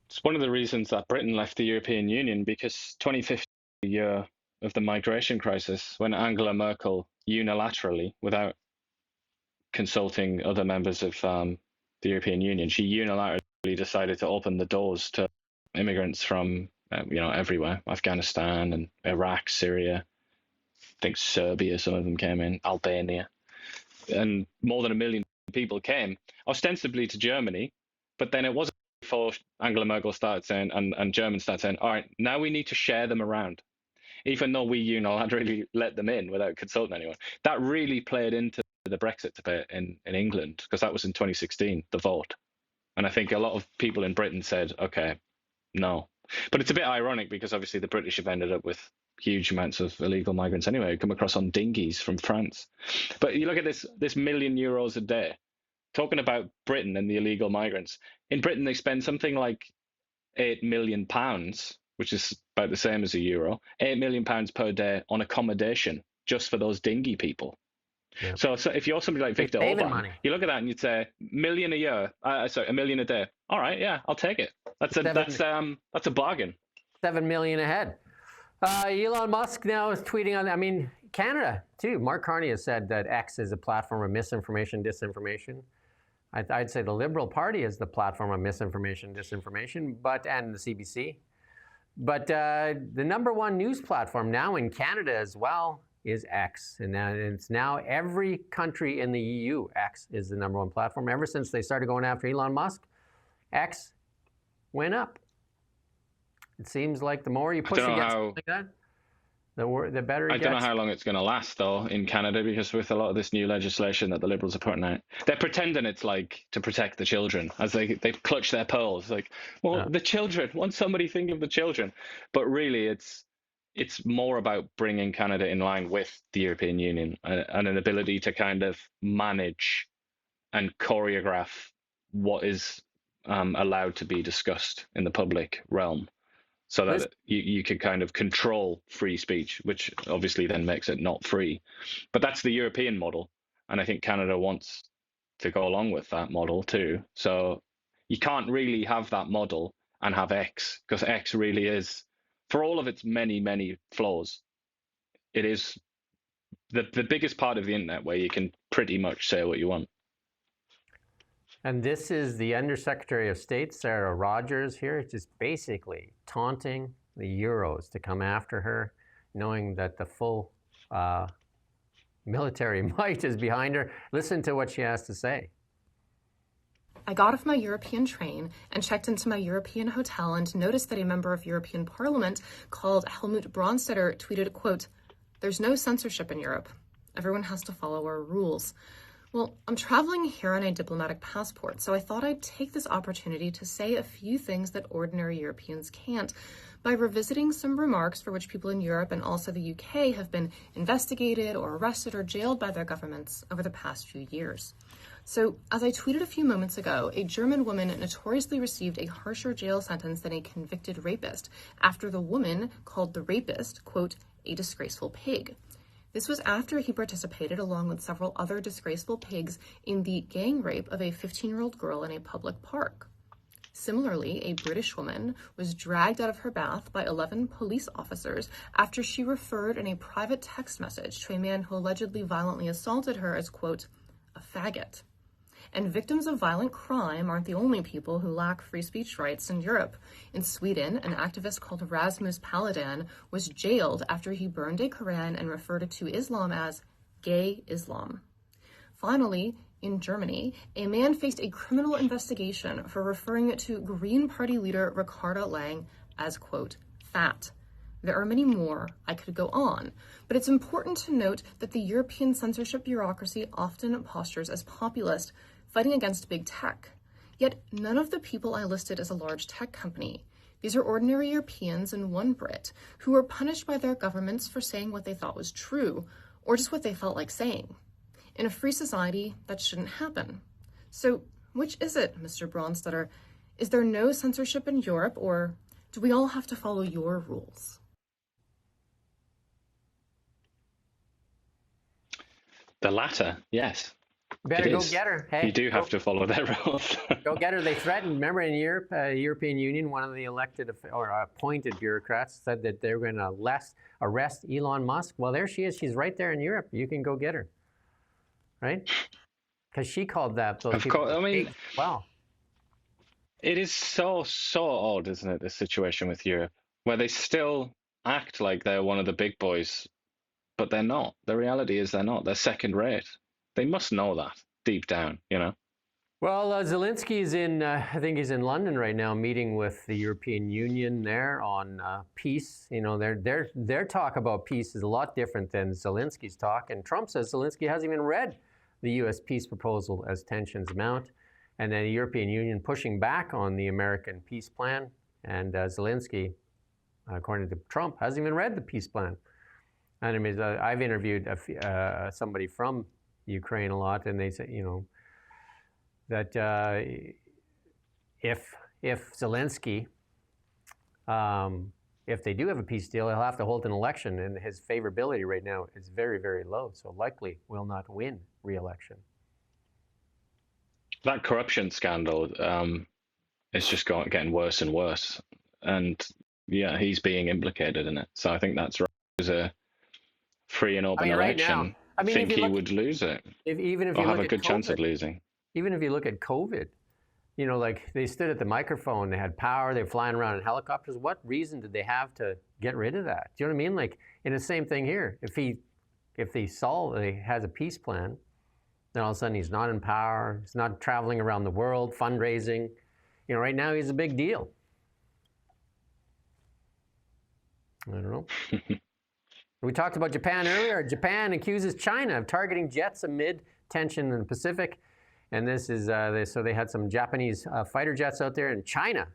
It's one of the reasons that Britain left the European Union, because 2050, the year of the migration crisis, when Angela Merkel unilaterally, without consulting other members of the European Union, she unilaterally decided to open the doors to immigrants from everywhere, Afghanistan and Iraq, Syria, I think Serbia, some of them came in, Albania, and more than 1 million people came, ostensibly to Germany, but then it wasn't before Angela Merkel started saying, and Germans started saying, all right, now we need to share them around, even though we unilaterally let them in without consulting anyone. That really played into the Brexit debate in England, because that was in 2016, the vote. And I think a lot of people in Britain said, okay, no. But it's a bit ironic because obviously the British have ended up with huge amounts of illegal migrants anyway, come across on dinghies from France. But you look at this €1 million a day, talking about Britain and the illegal migrants. In Britain, they spend something like £8 million, which is about the same as a euro, £8 million per day on accommodation just for those dinghy people. Yeah. So if you're somebody like Victor Orban, you look at that and you'd say, $1 million a year, $1 million a day. All right, yeah, I'll take it. That's a bargain. 7 million a head. Elon Musk now is tweeting on, Canada too. Mark Carney has said that X is a platform of misinformation, disinformation. I'd say the Liberal Party is the platform of misinformation, disinformation, and the CBC. But the number one news platform now in Canada as well is X. And it's now every country in the EU, X is the number one platform. Ever since they started going after Elon Musk, X went up. It seems like the more you push against something like that, the better it gets. I don't know how long it's going to last, though, in Canada, because with a lot of this new legislation that the Liberals are putting out, they're pretending it's like to protect the children, as they clutch their pearls. Like, well, the children, won't somebody think of the children? But really, it's more about bringing Canada in line with the European Union and an ability to kind of manage and choreograph what is allowed to be discussed in the public realm, so that you can kind of control free speech, which obviously then makes it not free. But that's the European model, and I think Canada wants to go along with that model too. So you can't really have that model and have X, because X really is, for all of its many, many flaws, it is the biggest part of the internet where you can pretty much say what you want. And this is the Undersecretary of State, Sarah Rogers, here, just basically taunting the Euros to come after her, knowing that the full military might is behind her. Listen to what she has to say. I got off my European train and checked into my European hotel and noticed that a member of European Parliament called Helmut Brandstätter tweeted, quote, "There's no censorship in Europe. Everyone has to follow our rules." Well, I'm traveling here on a diplomatic passport, so I thought I'd take this opportunity to say a few things that ordinary Europeans can't by revisiting some remarks for which people in Europe and also the UK have been investigated or arrested or jailed by their governments over the past few years. So, as I tweeted a few moments ago, a German woman notoriously received a harsher jail sentence than a convicted rapist after the woman called the rapist, quote, a disgraceful pig. This was after he participated, along with several other disgraceful pigs, in the gang rape of a 15-year-old girl in a public park. Similarly, a British woman was dragged out of her bath by 11 police officers after she referred in a private text message to a man who allegedly violently assaulted her as, quote, a faggot. And victims of violent crime aren't the only people who lack free speech rights in Europe. In Sweden, an activist called Rasmus Paludan was jailed after he burned a Quran and referred to Islam as gay Islam. Finally, in Germany, a man faced a criminal investigation for referring to Green Party leader Ricarda Lang as, quote, fat. There are many more. I could go on, but it's important to note that the European censorship bureaucracy often postures as populist, fighting against big tech. Yet none of the people I listed as a large tech company. These are ordinary Europeans and one Brit who were punished by their governments for saying what they thought was true, or just what they felt like saying. In a free society, that shouldn't happen. So which is it, Mr. Brandstätter? Is there no censorship in Europe, or do we all have to follow your rules? The latter, yes. Better go get her. Hey, you do have to follow their rules. Go get her. They threatened. Remember, in Europe, European Union, one of the elected or appointed bureaucrats said that they were going to arrest Elon Musk. Well, there she is. She's right there in Europe. You can go get her. Right? Because she called that those Of people. course, I mean, pigs. Wow. it is so odd, isn't it? This situation with Europe, where they still act like they're one of the big boys, but they're not. The reality is they're not. They're second rate. They must know that deep down, you know. Well, Zelensky's in, I think he's in London right now, meeting with the European Union there on peace. You know, their talk about peace is a lot different than Zelensky's talk. And Trump says Zelensky hasn't even read the U.S. peace proposal as tensions mount. And then the European Union pushing back on the American peace plan. And Zelensky, according to Trump, hasn't even read the peace plan. And I mean, I've interviewed somebody from Ukraine a lot, and they say, you know, that if Zelensky, if they do have a peace deal, he'll have to hold an election, and his favorability right now is very, very low. So likely will not win re-election. That corruption scandal is just getting worse and worse, and yeah, he's being implicated in it. So I think that's right. It was a free and open election. I mean, think he would lose it, even if or you have look a good at chance COVID, of losing. Even if you look at COVID, you know, like they stood at the microphone, they had power, they were flying around in helicopters. What reason did they have to get rid of that? Do you know what I mean? Like, in the same thing here. If he has a peace plan, then all of a sudden he's not in power, he's not traveling around the world, fundraising. You know, right now he's a big deal. I don't know. We talked about Japan earlier. Japan accuses China of targeting jets amid tension in the Pacific. And this is, so they had some Japanese fighter jets out there, and China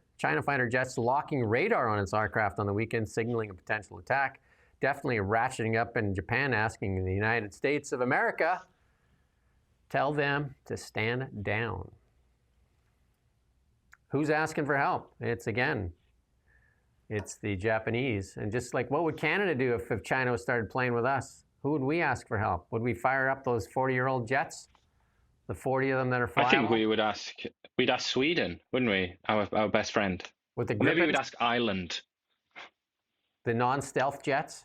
fighter jets locking radar on its aircraft on the weekend, signaling a potential attack. Definitely ratcheting up in Japan, asking the United States of America, tell them to stand down. Who's asking for help? It's the Japanese. And just like, what would Canada do if China started playing with us? Who would we ask for help? Would we fire up those 40-year-old jets? The 40 of them that are flying? I think we'd ask Sweden, wouldn't we? Our best friend. With the maybe we'd ask Ireland. The non-stealth jets?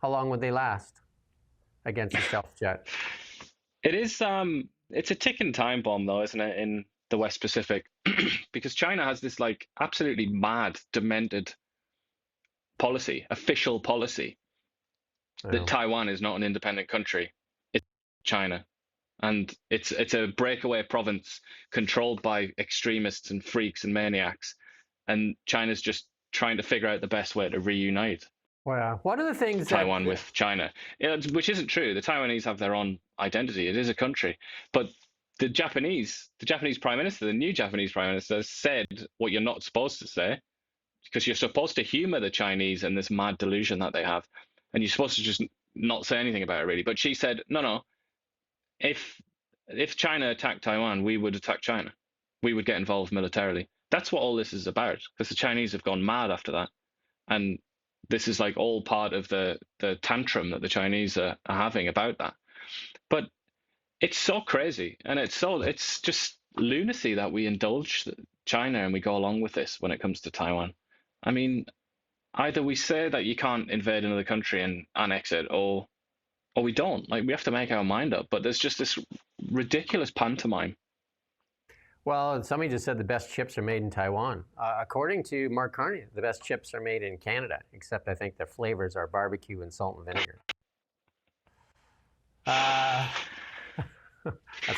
How long would they last against a stealth jet? It is, it's a ticking time bomb though, isn't it, in the West Pacific? Because China has this like absolutely mad, demented policy, official policy, that Taiwan is not an independent country. It's China. And it's a breakaway province controlled by extremists and freaks and maniacs. And China's just trying to figure out the best way to reunite. Well, one of the things Taiwan with China, which isn't true. The Taiwanese have their own identity. It is a country. But the Japanese prime minister, the new Japanese prime minister, said what you're not supposed to say, because you're supposed to humor the Chinese and this mad delusion that they have. And you're supposed to just not say anything about it, really. But she said, no. If China attacked Taiwan, we would attack China. We would get involved militarily. That's what all this is about, because the Chinese have gone mad after that. And this is like all part of the tantrum that the Chinese are having about that. But it's so crazy, and it's just lunacy that we indulge China and we go along with this when it comes to Taiwan. I mean, either we say that you can't invade another country and annex it, or we don't. Like, we have to make our mind up. But there's just this ridiculous pantomime. Well, somebody just said the best chips are made in Taiwan. According to Mark Carney, the best chips are made in Canada, except I think the flavors are barbecue and salt and vinegar. That's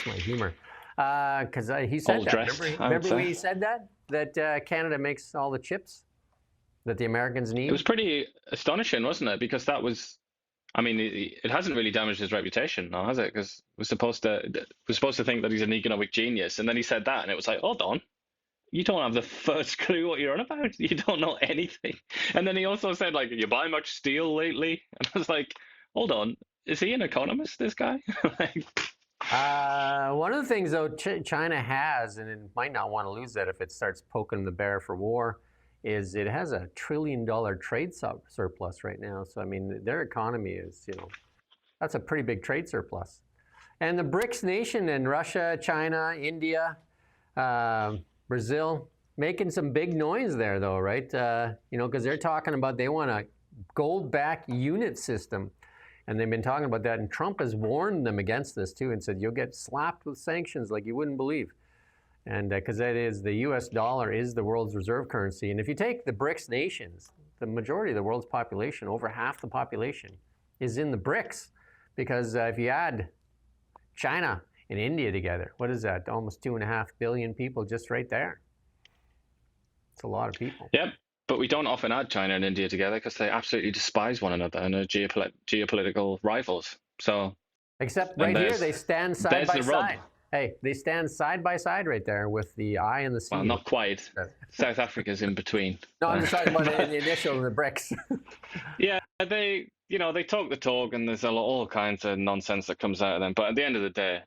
my humor. Because he said that. Remember when he said that? That Canada makes all the chips that the Americans need? It was pretty astonishing, wasn't it? Because that was... I mean, it hasn't really damaged his reputation, now, has it? Because we're supposed to think that he's an economic genius, and then he said that, and it was like, hold on, you don't have the first clue what you're on about. You don't know anything. And then he also said, like, you buy much steel lately? And I was like, hold on, is he an economist, this guy? One of the things, though, China has, and it might not want to lose that if it starts poking the bear for war, is it has $1 trillion trade surplus right now. So, I mean, their economy is, that's a pretty big trade surplus. And the BRICS nation and Russia, China, India, Brazil, making some big noise there, though, right? Because they're talking about they want a gold-backed unit system. And they've been talking about that. And Trump has warned them against this too and said, you'll get slapped with sanctions like you wouldn't believe. And because that is, the US dollar is the world's reserve currency. And if you take the BRICS nations, the majority of the world's population, over half the population, is in the BRICS. Because if you add China and India together, what is that? Almost 2.5 billion people just right there. It's a lot of people. Yep. But we don't often add China and India together because they absolutely despise one another and are geopolitical rivals. So, except right here, they stand side by side. Hey, they stand side by side right there with the I and the C. Well, not quite. South Africa's in between. No, I'm just talking about the initial, the BRICS. Yeah, they talk the talk, and there's all kinds of nonsense that comes out of them. But at the end of the day,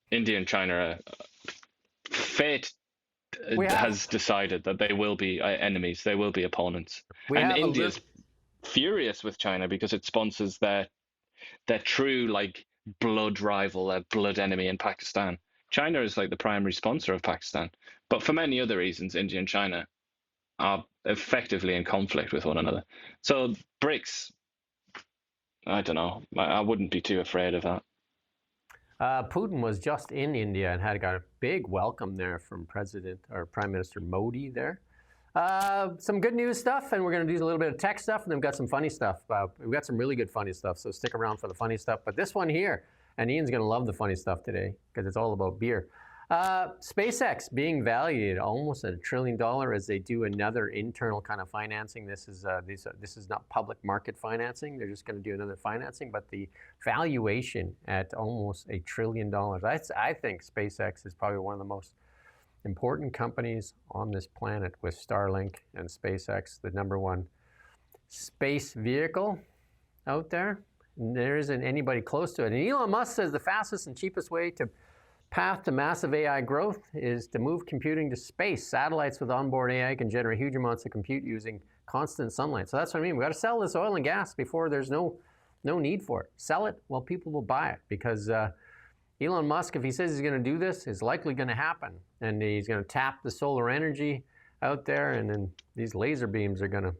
India and China are fate has decided that they will be enemies. They will be opponents. And India's furious with China because it sponsors their true blood rival, their blood enemy in Pakistan. China is the primary sponsor of Pakistan. But for many other reasons, India and China are effectively in conflict with one another. So BRICS, I don't know. I wouldn't be too afraid of that. Putin was just in India and got a big welcome there from Prime Minister Modi there. Some good news stuff, and we're going to do a little bit of tech stuff, and then we've got some funny stuff. We've got some really good funny stuff, so stick around for the funny stuff. But this one here, and Ian's going to love the funny stuff today because it's all about beer. SpaceX being valued almost at $1 trillion as they do another internal kind of financing. This is not public market financing. They're just going to do another financing, but the valuation at almost $1 trillion. I think SpaceX is probably one of the most important companies on this planet, with Starlink and SpaceX, the #1 space vehicle out there. And there isn't anybody close to it. And Elon Musk says the fastest and cheapest way to path to massive AI growth is to move computing to space. Satellites with onboard AI can generate huge amounts of compute using constant sunlight. So that's what I mean. We got to sell this oil and gas before there's no need for it. Sell it while people will buy it, because Elon Musk, if he says he's going to do this, is likely going to happen. And he's going to tap the solar energy out there, and then these laser beams are going to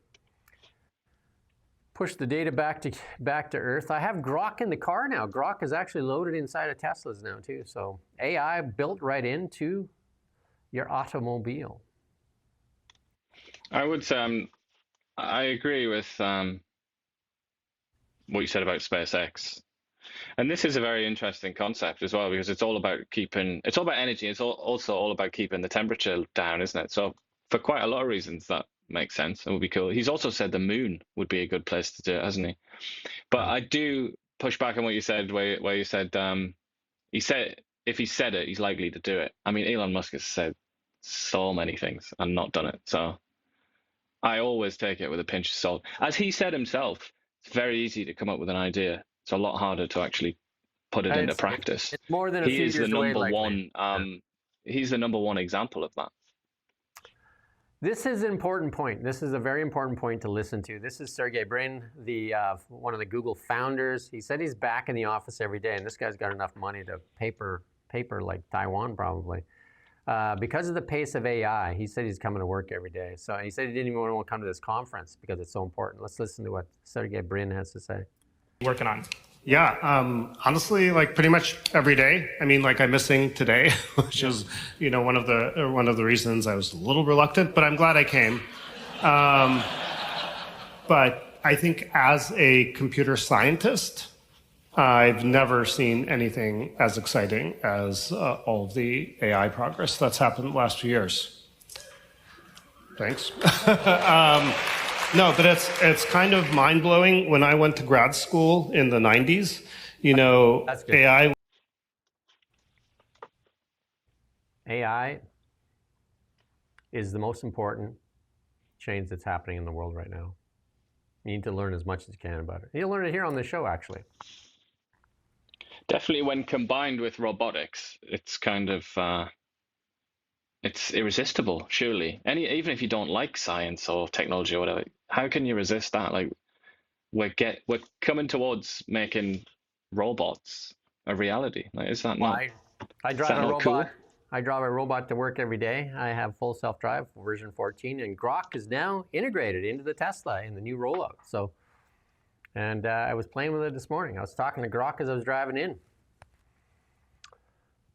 push the data back to Earth. I have Grok in the car now. Grok is actually loaded inside of Teslas now too. So AI built right into your automobile. I would say I agree with what you said about SpaceX. And this is a very interesting concept as well, because it's all about energy. It's also all about keeping the temperature down, isn't it? So for quite a lot of reasons, that makes sense and would be cool. He's also said the moon would be a good place to do it, hasn't he? But I do push back on what you said, where you said if he said it, he's likely to do it. I mean, Elon Musk has said so many things and not done it. So I always take it with a pinch of salt. As he said himself, it's very easy to come up with an idea. It's a lot harder to actually put it into practice. It's more than a few years away. He's the #1 example of that. This is an important point. This is a very important point to listen to. This is Sergey Brin, one of the Google founders. He said he's back in the office every day, and this guy's got enough money to paper like Taiwan probably. Because of the pace of AI, he said he's coming to work every day. So he said he didn't even want to come to this conference because it's so important. Let's listen to what Sergey Brin has to say. Working on. Yeah, honestly, pretty much every day. I mean, I'm missing today, which is, one of the reasons I was a little reluctant, but I'm glad I came. But I think as a computer scientist, I've never seen anything as exciting as all of the AI progress that's happened the last few years. Thanks. No, but it's kind of mind-blowing. When I went to grad school in the 90s, AI is the most important change that's happening in the world right now. You need to learn as much as you can about it. You'll learn it here on the show, actually. Definitely when combined with robotics, it's kind of... it's irresistible, surely. Even if you don't like science or technology or whatever, how can you resist that? We're coming towards making robots a reality. Is that not? I drive a robot. Cool? I drive a robot to work every day. I have full self-drive, version 14, and Grok is now integrated into the Tesla in the new rollout. So And I was playing with it this morning. I was talking to Grok as I was driving in.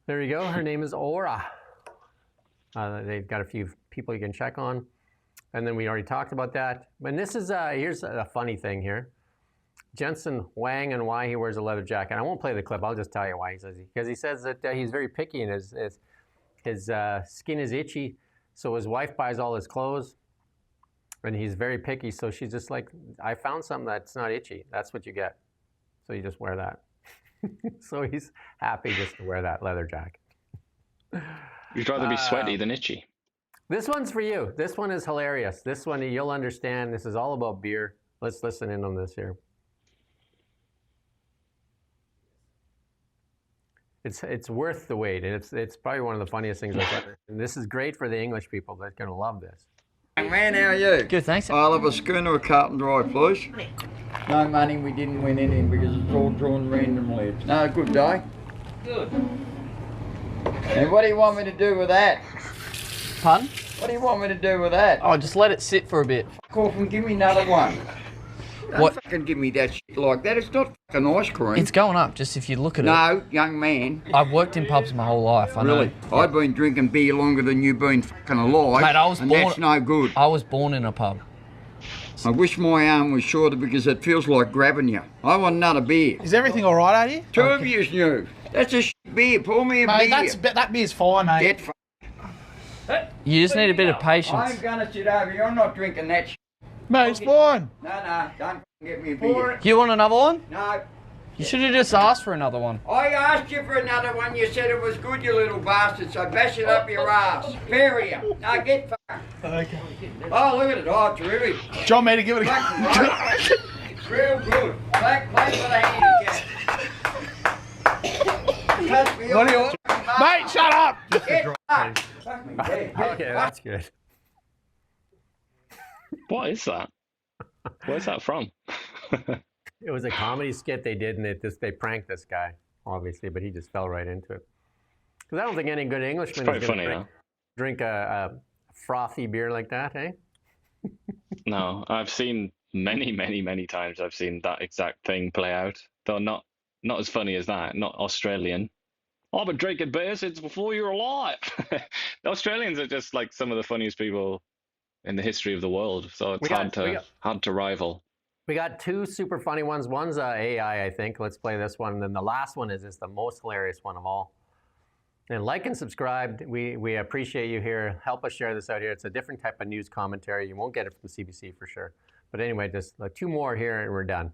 There you go. Her name is Aura. They've got a few people you can check on. And then we already talked about that. And this is, here's a funny thing here. Jensen Huang and why he wears a leather jacket. I won't play the clip. I'll just tell you why he says because he says that he's very picky and his skin is itchy. So his wife buys all his clothes and he's very picky. So she's just like, I found something that's not itchy. That's what you get. So you just wear that. So he's happy just to wear that leather jacket. You'd rather be sweaty than itchy. This one's for you. This one is hilarious. This one you'll understand. This is all about beer. Let's listen in on this here. It's worth the wait. It's probably one of the funniest things I've ever. And this is great for the English people. They're going to love this. Man, how are you? Good, thanks. I'll have a schooner of carton dry, please. No money, we didn't win anything because it's all drawn randomly. No, good day. Good. And what do you want me to do with that? Pardon? What do you want me to do with that? Oh, just let it sit for a bit. Fuck off and give me another one. What? Don't fucking give me that shit like that. It's not fucking ice cream. It's going up, just if you look at it. No, young man. I've worked in pubs my whole life, I know. Really? I've been drinking beer longer than you've been fucking alive. Mate, I was and born. that's no good. I was born in a pub. I wish my arm was shorter because it feels like grabbing you. I want another beer. Is everything all right, are you? Two of you's new. That's a shit beer. Pour me a Mate, beer. that beer's fine, mate. Get You just need a bit of patience. I'm gonna sit over here. I'm not drinking that shit. Mate, it's fine. No, don't get me a beer. You want another one? No. You should have just asked for another one. I asked you for another one. You said it was good, you little bastard. So bash it up your ass. Bury you. Now get fucked. Okay. Oh, look at it. Oh, terrific. Do you want me to give it a go? Real good. Play for the handicap. What do you want? Mate, shut up! Get fucked. Fuck me dead. Okay, that's good. What is that? Where's that from? It was a comedy skit they did, and they pranked this guy, obviously, but he just fell right into it. Because I don't think any good Englishman is going to drink a frothy beer like that, eh? No, I've seen many times. I've seen that exact thing play out, though not as funny as that. Not Australian. I've been drinking beer since before you were alive. The Australians are just like some of the funniest people in the history of the world, so it's hard to rival. We got two super funny ones. One's AI, I think. Let's play this one. And then the last one is the most hilarious one of all. And like and subscribe. We appreciate you here. Help us share this out here. It's a different type of news commentary. You won't get it from CBC for sure. But anyway, just two more here and we're done.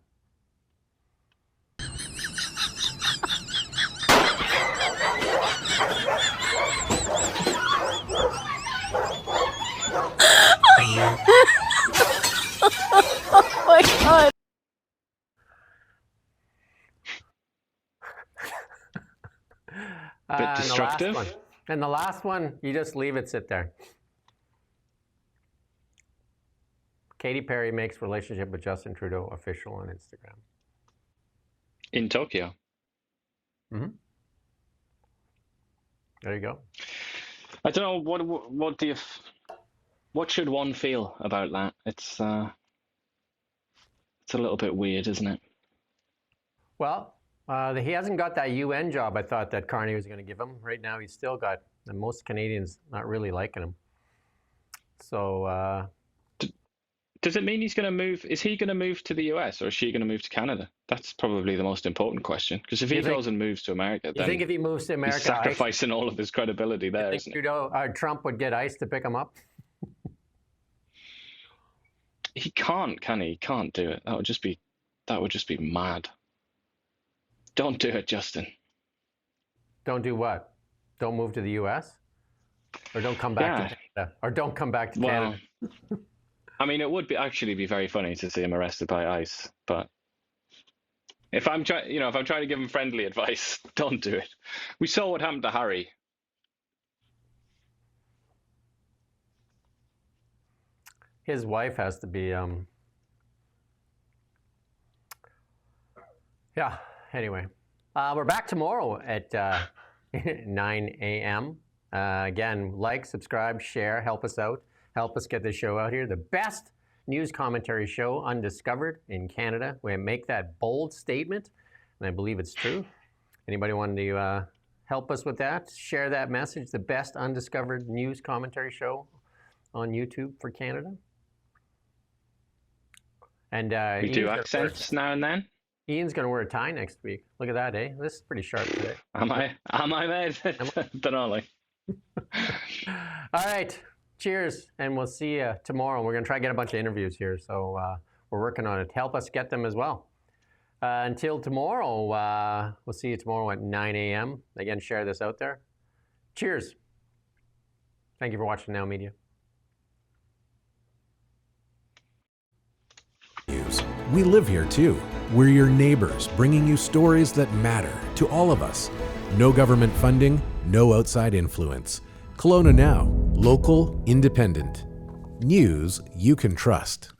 Oh my God. Bit destructive. And the last one, you just leave it sit there. Katy Perry makes relationship with Justin Trudeau official on Instagram. In Tokyo. Mm-hmm. There you go. I don't know what should one feel about that? It's a little bit weird, isn't it? Well, he hasn't got that UN job I thought that Carney was going to give him. Right now, he's still got, and most Canadians not really liking him. So, does it mean he's going to move? Is he going to move to the US or is she going to move to Canada? That's probably the most important question. Because if he goes and moves to America, then you think if he moves to America, he's sacrificing all of his credibility there, isn't it? Trump would get ICE to pick him up? He can't, can he? He can't do it. That would just be mad. Don't do it, Justin. Don't do what? Don't move to the US? Or don't come back to Canada? Or don't come back to Canada? I mean, it would actually be very funny to see him arrested by ICE, but if I'm trying to give him friendly advice, don't do it. We saw what happened to Harry. His wife has to be, yeah, anyway. We're back tomorrow at 9 a.m. Again, like, subscribe, share, help us out. Help us get this show out here. The best news commentary show undiscovered in Canada. We make that bold statement, and I believe it's true. Anybody want to help us with that? Share that message, the best undiscovered news commentary show on YouTube for Canada. And we do accents now and then. Ian's going to wear a tie next week. Look at that, eh? This is pretty sharp today. Am I made? Don't know, like. All right. Cheers, and we'll see you tomorrow. We're going to try to get a bunch of interviews here, so we're working on it. Help us get them as well. Until tomorrow, we'll see you tomorrow at 9 a.m. Again, share this out there. Cheers. Thank you for watching Now Media. We live here too. We're your neighbors, bringing you stories that matter to all of us. No government funding, no outside influence. Kelowna Now, local, independent. News you can trust.